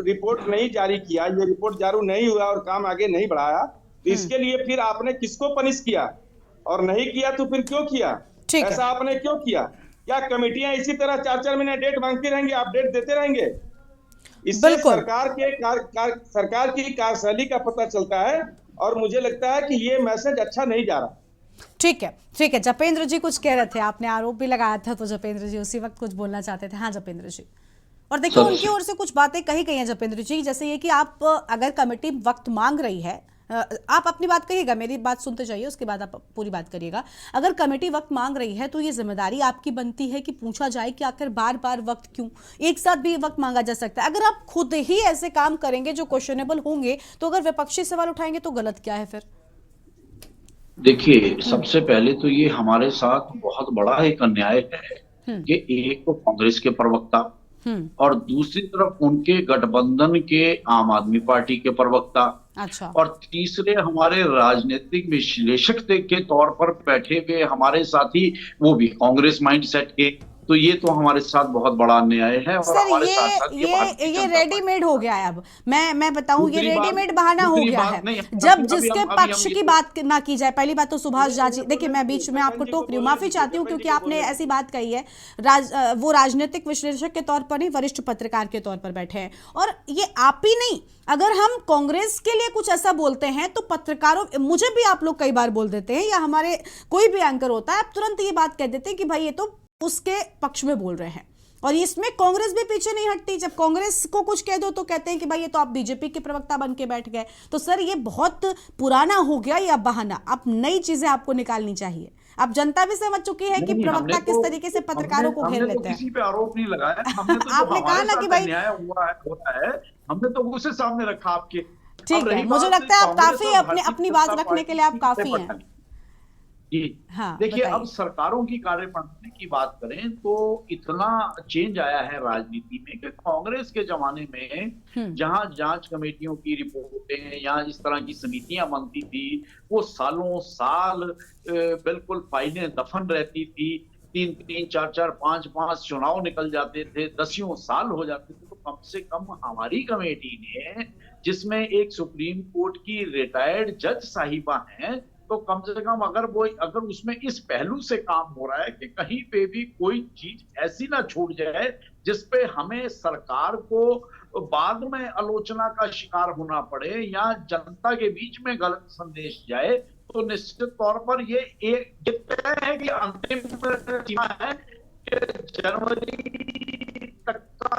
रिपोर्ट नहीं जारी किया, ये रिपोर्ट जारी नहीं हुआ और काम आगे नहीं बढ़ाया, तो इसके लिए फिर आपने किसको पनिश किया, और नहीं किया तो फिर क्यों किया, ऐसा आपने क्यों किया? क्या कमेटियां इसी तरह 4-4 महीने डेट मांगती रहेंगी, आप डेट देते रहेंगे? इससे सरकार की कार्यशैली का पता चलता है, और मुझे लगता है कि ये मैसेज अच्छा नहीं जा रहा। ठीक है। जपेंद्र जी कुछ कह रहे थे, आपने आरोप भी लगाया था, तो जपेंद्र जी उसी वक्त कुछ बोलना चाहते थे। हाँ जपेंद्र जी। और देखिए उनकी ओर से कुछ बातें कही गई हैं जपेंद्र जी, जैसे ये कि आप अगर कमेटी वक्त मांग रही है, आप अपनी बात कहिएगा, मेरी बात सुनते जाइए, उसके बाद आप पूरी बात करिएगा। अगर कमेटी वक्त मांग रही है तो ये जिम्मेदारी आपकी बनती है कि पूछा जाए कि आखिर बार बार वक्त क्यों, एक साथ भी वक्त मांगा जा सकता है। अगर आप खुद ही ऐसे काम करेंगे जो क्वेश्चनेबल होंगे, तो अगर विपक्षी सवाल उठाएंगे तो गलत क्या है फिर? देखिए, सबसे पहले तो ये हमारे साथ बहुत बड़ा एक अन्याय है कि एक तो कांग्रेस के प्रवक्ता और दूसरी तरफ उनके गठबंधन के आम आदमी पार्टी के प्रवक्ता, अच्छा, और तीसरे हमारे राजनीतिक विश्लेषक के तौर पर बैठे हुए हमारे साथी, वो भी कांग्रेस माइंडसेट के। तो ये तो हमारे साथ बहुत बड़ा अन्याय है। और सर हमारे साथ ये रेडीमेड हो गया है। अब मैं बताऊं, ये रेडीमेड बहाना हो गया है। जब जिसके पक्ष की बात ना की जाए, पहली बात तो सुभाष झा जी, देखिए मैं बीच में आपको टोक रही हूँ, माफी चाहती हूँ क्योंकि आपने ऐसी बात कही है, वो राजनीतिक विश्लेषक के तौर पर नहीं, वरिष्ठ पत्रकार के तौर पर बैठे हैं। और ये आप ही नहीं, अगर हम कांग्रेस के लिए कुछ ऐसा बोलते हैं तो पत्रकारों, मुझे भी आप लोग कई बार बोल देते हैं, या हमारे कोई भी एंकर होता है, आप तुरंत ये बात कह देते हैं कि भाई ये तो उसके पक्ष में बोल रहे हैं। और इसमें कांग्रेस भी पीछे नहीं हटती। जब कांग्रेस को कुछ कह दो तो कहते हैं कि भाई ये तो आप बीजेपी के प्रवक्ता बन के बैठ गए। तो सर ये बहुत पुराना हो गया या बहाना, अब नई चीजें आपको निकालनी चाहिए। अब जनता भी समझ चुकी है कि प्रवक्ता किस तरीके से पत्रकारों को घेर लेते हैं। किसी पे आरोप नहीं लगाया, हमने तो आपने कहा ना कि भाई न्याय होता है, हमने तो उसे सामने रखा आपके। ठीक है, मुझे लगता है आप काफी अपनी बात रखने के लिए आप काफी हैं। हाँ, देखिए, अब सरकारों की कार्यप्रणाली की बात करें तो इतना चेंज आया है राजनीति में कि कांग्रेस के जमाने में जहां जांच कमेटियों की रिपोर्टें या इस तरह की समितियां बनती थी, वो सालों साल बिल्कुल फाइलें दफन रहती थी, 3-3, 4-4, 5-5 चुनाव निकल जाते थे, 10 साल हो जाते थे। तो कम से कम हमारी कमेटी ने, जिसमें एक सुप्रीम कोर्ट की रिटायर्ड जज साहिबा हैं, तो कम से कम अगर उसमें इस पहलू से काम हो रहा है कि कहीं पे भी कोई चीज ऐसी ना छूट जाए जिसपे हमें सरकार को बाद में आलोचना का शिकार होना पड़े या जनता के बीच में गलत संदेश जाए, तो निश्चित तौर पर ये तय है कि अंतिम सीमा है कि जनवरी तक का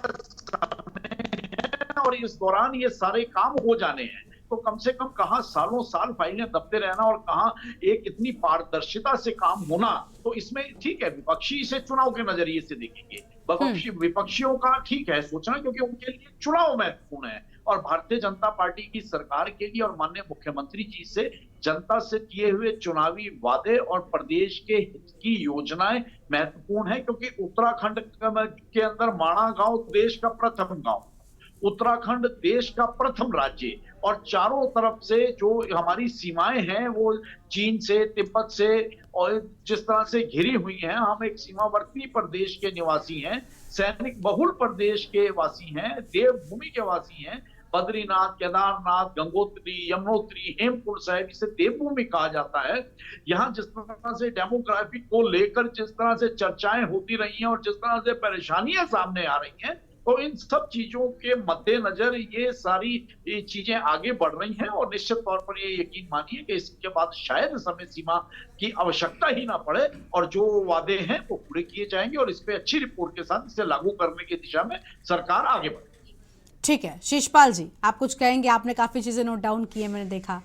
समय है और इस दौरान ये सारे काम हो जाने हैं। तो कम से कम कहां सालों साल फाइलें दबते रहना और कहां एक इतनी पारदर्शिता से काम होना। तो इसमें ठीक है, विपक्षी इसे चुनाव के नजरिए से देखेंगे, विपक्षियों का ठीक है सोचना, क्योंकि उनके लिए चुनाव महत्वपूर्ण है। और भारतीय जनता पार्टी की सरकार के लिए और माननीय मुख्यमंत्री जी से जनता से किए हुए चुनावी वादे और प्रदेश के हित की योजनाएं महत्वपूर्ण है, क्योंकि उत्तराखंड के अंदर माणा गांव देश का प्रथम गांव, उत्तराखंड देश का प्रथम राज्य, और चारों तरफ से जो हमारी सीमाएं हैं वो चीन से, तिब्बत से और जिस तरह से घिरी हुई हैं, हम एक सीमावर्ती प्रदेश के निवासी हैं, सैनिक बहुल प्रदेश के वासी हैं, देवभूमि के वासी हैं। बद्रीनाथ, केदारनाथ, गंगोत्री, यमुनोत्री, हेमकुंड साहिब, इसे देवभूमि कहा जाता है। यहाँ जिस तरह से डेमोग्राफी को लेकर जिस तरह से चर्चाएं होती रही हैं और जिस तरह से परेशानियां सामने आ रही हैं, तो इन सब चीजों के मद्देनजर ये सारी चीजें आगे बढ़ रही हैं और निश्चित तौर पर ये यकीन मानिए कि इसके बाद शायद समय सीमा की आवश्यकता ही ना पड़े और जो वादे हैं वो पूरे किए जाएंगे और इस पे अच्छी रिपोर्ट के साथ इसे लागू करने की दिशा में सरकार आगे बढ़ेगी। ठीक है, शीशपाल जी आप कुछ कहेंगे? आपने काफी चीजें नोट डाउन की है, मैंने देखा।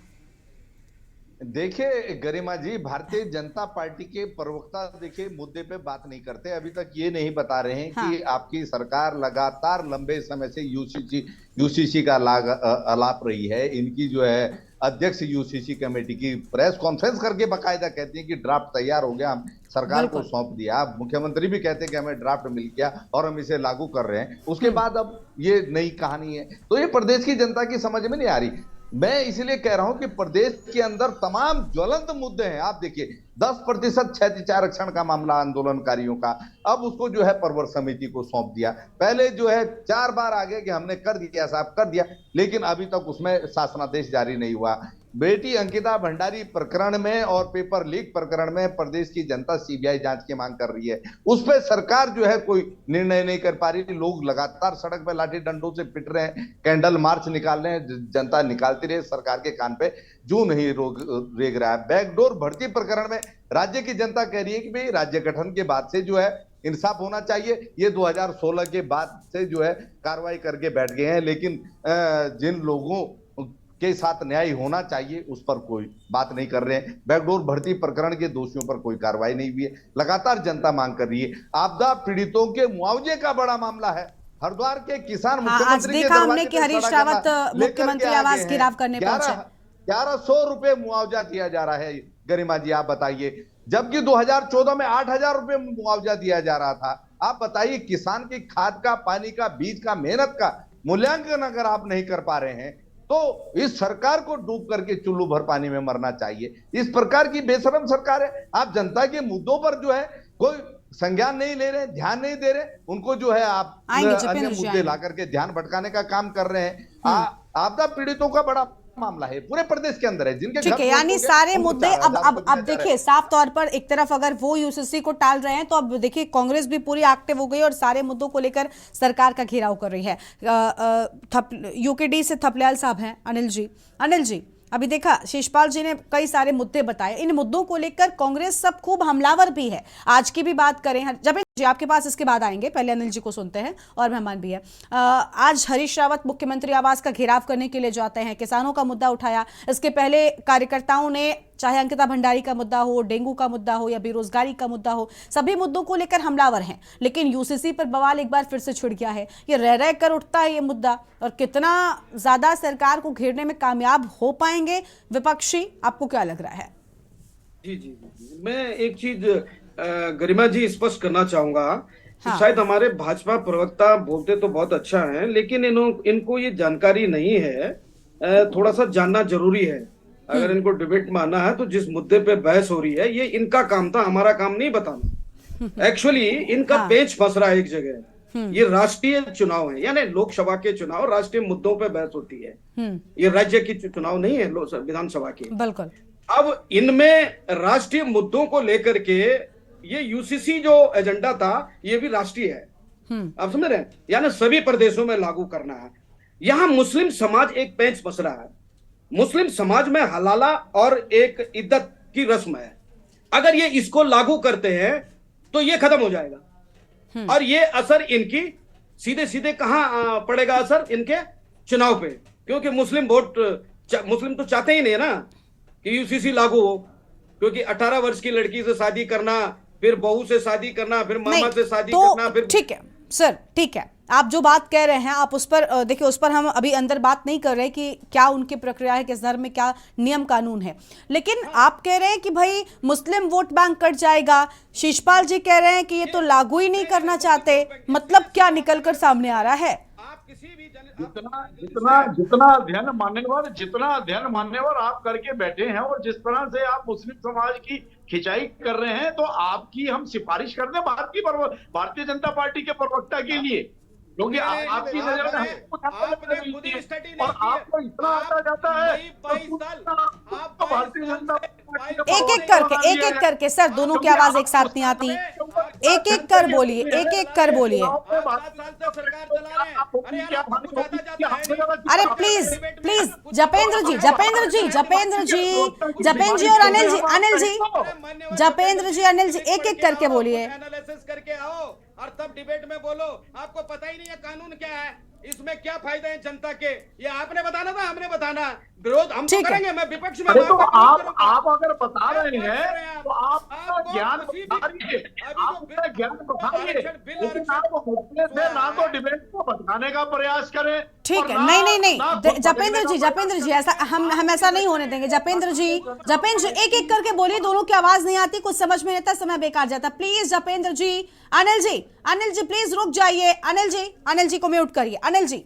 देखिए गरिमा जी, भारतीय जनता पार्टी के प्रवक्ता देखिए मुद्दे पे बात नहीं करते, अभी तक ये नहीं बता रहे हैं कि आपकी सरकार लगातार लंबे समय से यूसीसी का आलाप रही है। इनकी जो है अध्यक्ष यूसीसी कमेटी की प्रेस कॉन्फ्रेंस करके बाकायदा कहती है कि ड्राफ्ट तैयार हो गया, हम सरकार को सौंप दिया। मुख्यमंत्री भी कहते हैं कि हमें ड्राफ्ट मिल गया और हम इसे लागू कर रहे हैं। उसके बाद अब ये नई कहानी है, तो ये प्रदेश की जनता की समझ में नहीं आ रही। मैं इसलिए कह रहा हूं कि प्रदेश के अंदर तमाम ज्वलंत मुद्दे हैं। आप देखिए 10% क्षैतिज आरक्षण का मामला आंदोलनकारियों का, अब उसको जो है प्रवर समिति को सौंप दिया। पहले जो है 4 बार आ गए कि हमने कर दिया साहब, कर दिया, लेकिन अभी तक उसमें शासनादेश जारी नहीं हुआ। बेटी अंकिता भंडारी प्रकरण में और पेपर लीक प्रकरण में प्रदेश की जनता सीबीआई जांच की मांग कर रही है, उस पर सरकार जो है कोई निर्णय नहीं कर पा रही। लोग लगातार सड़क पे लाठी डंडों से पिट रहे हैं, कैंडल मार्च निकाल रहे हैं, जनता निकालती रही, सरकार के कान पे जू नहीं रेग रहा है। बैकडोर भर्ती प्रकरण में राज्य की जनता कह रही है कि भाई राज्य गठन के बाद से जो है इंसाफ होना चाहिए। ये 2016 के बाद से जो है कार्रवाई करके बैठ गए हैं, लेकिन जिन लोगों के साथ न्याय होना चाहिए उस पर कोई बात नहीं कर रहे हैं। बैकडोर भर्ती प्रकरण के दोषियों पर कोई कार्रवाई नहीं हुई है। लगातार जनता मांग कर रही है। आपदा पीड़ितों के मुआवजे का बड़ा मामला है। हरिद्वार के किसान मुख्यमंत्री आज देखा हमने कि हरीश रावत मुख्यमंत्री आवास घेराव करने पहुंचे। 1100 रुपए मुआवजा दिया जा रहा है। गरिमा जी आप बताइए, जबकि 2014 में 8000 रुपए मुआवजा दिया जा रहा था। आप बताइए, किसान की खाद का, पानी का, बीज का, मेहनत का मूल्यांकन अगर आप नहीं कर पा रहे हैं तो इस सरकार को डूब करके चुल्लू भर पानी में मरना चाहिए। इस प्रकार की बेशरम सरकार है। आप जनता के मुद्दों पर जो है कोई संज्ञान नहीं ले रहे, ध्यान नहीं दे रहे, उनको जो है आप अन्य मुद्दे ला करके ध्यान भटकाने का काम कर रहे हैं। आपदा पीड़ितों का बड़ा मामला है, पूरे प्रदेश के अंदर है, जिनके ठीक है, यानी सारे मुद्दे अब देखिए साफ तौर पर एक तरफ अगर वो यूसीसी को टाल रहे हैं तो अब देखिए कांग्रेस भी पूरी एक्टिव हो गई और सारे मुद्दों को लेकर सरकार का घेराव कर रही है। यूकेडी से थपलियाल साहब हैं अनिल जी अभी देखा शिषपाल जी ने कई सारे मुद्दे बताए। इन मुद्दों को लेकर कांग्रेस सब खूब हमलावर भी है। आज की भी बात करें, जब जी आपके पास इसके बाद आएंगे, पहले अनिल जी को सुनते हैं और मेहमान भी है। आज हरीश रावत मुख्यमंत्री आवास का घेराव करने के लिए जाते हैं, किसानों का मुद्दा उठाया। इसके पहले कार्यकर्ताओं ने चाहे अंकिता भंडारी का मुद्दा हो, डेंगू का मुद्दा हो या बेरोजगारी का मुद्दा हो, सभी मुद्दों को लेकर हमलावर हैं। लेकिन यूसीसी पर बवाल एक बार फिर से छिड़ गया है। ये रह कर उठता है ये मुद्दा, और कितना ज्यादा सरकार को घेरने में कामयाब हो पाएंगे विपक्षी, आपको क्या लग रहा है? जी, मैं एक चीज गरिमा जी स्पष्ट करना चाहूंगा। हाँ। शायद हमारे भाजपा प्रवक्ता बोलते तो बहुत अच्छा है, लेकिन इनको ये जानकारी नहीं है। थोड़ा सा जानना जरूरी है। अगर इनको डिबेट में आना है तो जिस मुद्दे पे बहस हो रही है ये इनका काम था, हमारा काम नहीं बताना। एक्चुअली इनका पेच फंस रहा है एक जगह। ये राष्ट्रीय चुनाव है, यानी लोकसभा के चुनाव राष्ट्रीय मुद्दों पे बहस होती है। ये राज्य की चुनाव नहीं है, विधानसभा की। बिल्कुल। अब इनमें राष्ट्रीय मुद्दों को लेकर के ये यूसीसी जो एजेंडा था ये भी राष्ट्रीय है। आप समझ रहे हैं, यानी सभी प्रदेशों में लागू करना है। यहां मुस्लिम समाज एक पेंच फंस रहा है। मुस्लिम समाज में हलाला और एक इद्दत की रस्म है। अगर ये इसको लागू करते हैं तो ये खत्म हो जाएगा, और ये असर इनकी सीधे सीधे कहां पड़ेगा? असर इनके चुनाव पे, क्योंकि मुस्लिम तो चाहते ही नहीं ना कि यूसीसी लागू हो, क्योंकि 18 वर्ष की लड़की से शादी करना, फिर बहू से शादी करना, फिर मामा से शादी करना, फिर ठीक है सर, ठीक है, आप जो बात कह रहे हैं आप उस पर देखिए, उस पर हम अभी अंदर बात नहीं कर रहे कि क्या उनकी प्रक्रिया है, किस धर्म में क्या नियम कानून है। लेकिन आप कह रहे हैं कि भाई मुस्लिम वोट बैंक कट जाएगा। शिषपाल जी कह रहे हैं कि ये तो लागू ही नहीं करना चाहते। मतलब क्या निकल कर सामने आ रहा है? जितना अध्ययन मान्यवर आप करके बैठे हैं और जिस तरह से आप मुस्लिम समाज की खिंचाई कर रहे हैं, तो आपकी हम सिफारिश कर दें भारतीय जनता पार्टी के प्रवक्ता के लिए, क्योंकि आपकी नजर में और आपको इतना आता जाता है तो भारतीय जनता एक एक करके सर, दोनों की आवाज एक साथ नहीं आती। एक एक कर बोलिए। अरे प्लीज जपेंद्र जी और अनिल जी एक एक करके बोलिए। और तब डिबेट में बोलो। आपको पता ही नहीं है कानून क्या है, इसमें क्या फायदे हैं जनता के, ये आपने बताना था, हमने बताना। विरोध हम तो करेंगे, मैं विपक्ष में। तो आप अगर बता रहे हैं तो आप ज्ञान बताइए, ना तो डिबेट को भटकाने का प्रयास करें। ठीक है, नहीं जपेंद्र जी ऐसा हम ऐसा नहीं होने देंगे। जपेंद्र जी एक एक करके बोलिए, दोनों की आवाज नहीं आती, कुछ समझ में नहीं आता, समय बेकार जाता। प्लीज जपेंद्र जी। अनिल जी प्लीज रुक जाइए। अनिल जी को म्यूट करिए। अनिल जी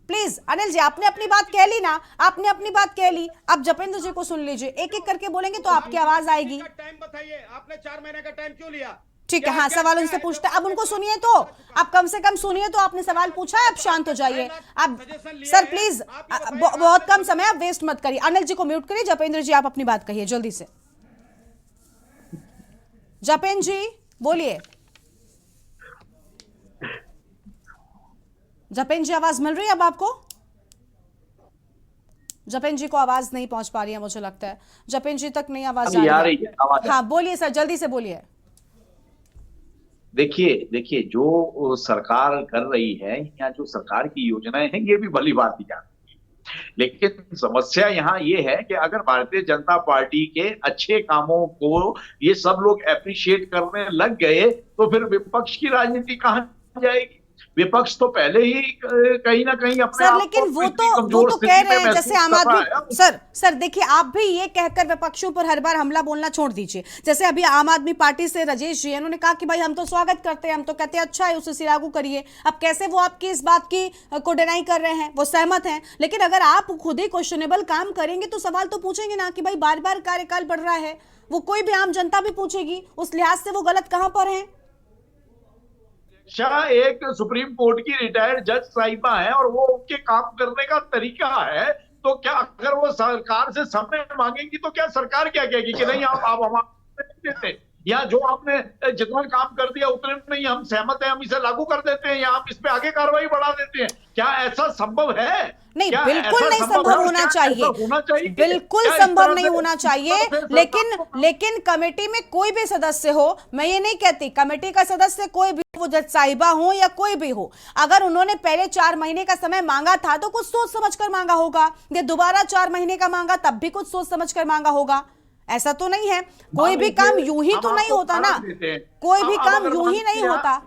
प्लीज। अनिल जी आपने अपनी बात कह ली ना, आपने अपनी बात कह ली, अब जपेंद्र जी को सुन लीजिए। एक एक करके बोलेंगे तो आपकी आवाज आएगी। टाइम बताइए, आपने 4 महीने का टाइम क्यों लिया? ठीक है, हाँ सवाल उनसे पूछते हैं, अब उनको सुनिए तो, आप कम से कम सुनिए तो। आपने सवाल पूछा है, अब शांत हो जाइए। आप सर प्लीज, बहुत कम समय, आप वेस्ट मत करिए। अनिल जी को म्यूट करिए। जपेंद्र जी आप अपनी बात कहिए जल्दी से। जपेंद्र जी बोलिए। जपेंद्र जी आवाज मिल रही है अब आपको? जपेंद्र जी को आवाज नहीं पहुंच पा रही है, मुझे लगता है जपेंद्र जी तक नहीं आवाज आ रही है। हाँ बोलिए सर, जल्दी से बोलिए। देखिए जो सरकार कर रही है या जो सरकार की योजनाएं हैं ये भी भली बात जाती है, लेकिन समस्या यहाँ ये है कि अगर भारतीय जनता पार्टी के अच्छे कामों को ये सब लोग एप्रिशिएट करने लग गए तो फिर विपक्ष की राजनीति कहाँ जाएगी। विपक्ष तो पहले ही कहीं ना कहीं अपने सर, लेकिन वो तो कह रहे हैं जैसे आम आदमी सर देखिए, आप भी ये कहकर विपक्षों पर हर बार हमला बोलना छोड़ दीजिए। जैसे अभी आम आदमी पार्टी से राजेश जी उन्होंने कहा कि भाई हम तो स्वागत करते हैं, हम तो कहते हैं अच्छा है उसे लागू करिए। अब कैसे वो आपकी इस बात की को डिनाई कर रहे हैं, वो सहमत हैं, लेकिन अगर आप खुद ही क्वेश्चनेबल काम करेंगे तो सवाल तो पूछेंगे ना कि भाई बार बार कार्यकाल बढ़ रहा है, वो कोई भी आम जनता भी पूछेगी। उस लिहाज से वो गलत कहां पर है? शाह एक सुप्रीम कोर्ट की रिटायर्ड जज साहिबा है और वो उनके काम करने का तरीका है, तो क्या अगर वो सरकार से समय मांगेंगी तो क्या सरकार क्या कहेगी कि नहीं आप हमारे देते, या जो आपने जितना काम कर दिया उतने में ही हम सहमत हैं, हम इसे लागू कर देते हैं या हम इस पे आगे कार्रवाई बढ़ा देते हैं। क्या ऐसा संभव है? नहीं, बिल्कुल नहीं संभव होना चाहिए, बिल्कुल संभव नहीं होना चाहिए। लेकिन कमेटी में कोई भी सदस्य हो, मैं ये नहीं कहती कमेटी का सदस्य कोई भी, वो जज साहिबा हो या कोई भी हो, अगर उन्होंने पहले 4 महीने का समय मांगा था तो कुछ सोच समझ कर मांगा होगा, या दोबारा 4 महीने का मांगा तब भी कुछ सोच समझ कर मांगा होगा। ऐसा तो नहीं है, कोई भी काम यूं ही तो नहीं होता ना, कोई भी काम यूं ही नहीं होता।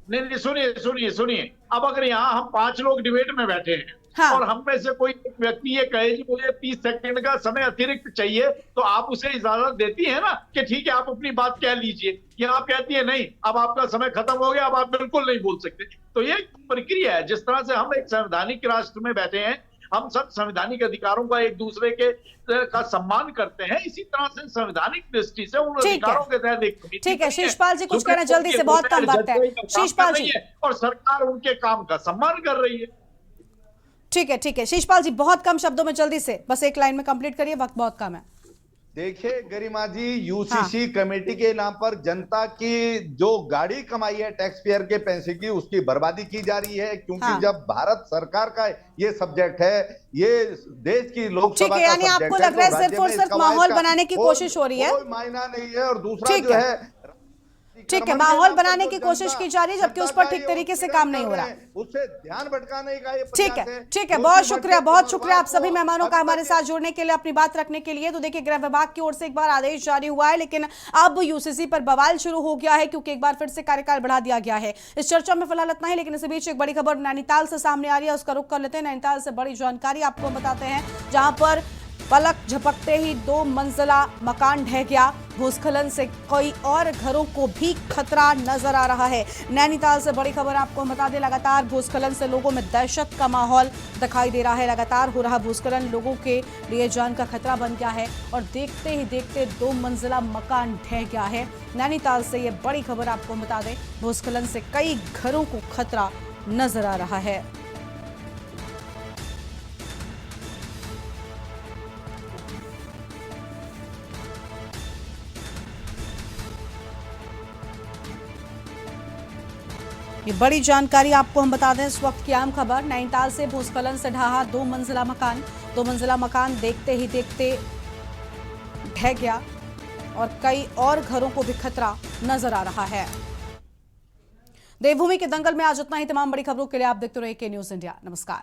नहीं, सुनिए, अब अगर यहाँ हम 5 लोग डिबेट में बैठे हैं, हाँ। और हम में से कोई व्यक्ति ये कहे कि मुझे 30 सेकंड का समय अतिरिक्त चाहिए, तो आप उसे इजाजत देती है ना कि ठीक है आप अपनी बात कह लीजिए, या आप कहती है नहीं अब आपका समय खत्म हो गया, अब आप बिल्कुल नहीं बोल सकते। तो ये प्रक्रिया है, जिस तरह से हम एक संवैधानिक राष्ट्र में बैठे हैं, हम सब संवैधानिक अधिकारों का एक दूसरे का सम्मान करते हैं, इसी तरह से संवैधानिक दृष्टि से उन अधिकारों के तहत ठीक है। शीशपाल जी कुछ कहना जल्दी से, बहुत कम वक्त है। शीशपाल जी, और सरकार उनके काम का सम्मान कर रही है। ठीक है शीशपाल जी, बहुत कम शब्दों में जल्दी से, बस एक लाइन में कंप्लीट करिए, वक्त बहुत कम है। देखिए गरिमा जी, यूसीसी कमेटी के नाम पर जनता की जो गाड़ी कमाई है टैक्स पेयर के पैसे की, उसकी बर्बादी की जा रही है, क्योंकि जब भारत सरकार का ये सब्जेक्ट है, ये देश की लोकसभा का यानी आपको लग रहा है सिर्फ और सिर्फ माहौल बनाने की कोशिश हो रही है, कोई मायना नहीं है। और दूसरा जो है ठीक है, माहौल बनाने की कोशिश की जा रही है, जबकि उस पर ठीक तरीके से काम नहीं हो रहा, उससे ध्यान भटकाने का ये ठीक है। बहुत शुक्रिया आप सभी मेहमानों का हमारे साथ जुड़ने के लिए, अपनी बात रखने के लिए। तो देखिए, गृह विभाग की ओर से एक बार आदेश जारी हुआ है, लेकिन अब यूसीसी पर बवाल शुरू हो गया है, क्योंकि एक बार फिर से कार्यकाल बढ़ा दिया गया है। इस चर्चा में फिलहाल इतना ही, लेकिन इसी बीच एक बड़ी खबर नैनीताल से सामने आ रही है, उसका रुख कर लेते हैं। नैनीताल से बड़ी जानकारी आपको बताते हैं, जहां पर पलक झपकते ही 2 मंजिला मकान ढह गया। भूस्खलन से कई और घरों को भी खतरा नजर आ रहा है। नैनीताल से बड़ी खबर आपको बता दें, लगातार भूस्खलन से लोगों में दहशत का माहौल दिखाई दे रहा है। लगातार हो रहा भूस्खलन लोगों के लिए जान का खतरा बन गया है, और देखते ही देखते 2 मंजिला मकान ढह गया है। नैनीताल से ये बड़ी खबर आपको बता दें, भूस्खलन से कई घरों को खतरा नजर आ रहा है। ये बड़ी जानकारी आपको हम बता दें, इस वक्त की अहम खबर। नैनीताल से भूस्खलन से ढहा 2 मंजिला मकान देखते ही देखते ढह गया, और कई और घरों को भी खतरा नजर आ रहा है। देवभूमि के दंगल में आज इतना ही। तमाम बड़ी खबरों के लिए आप देखते रहिए के न्यूज़ इंडिया। नमस्कार।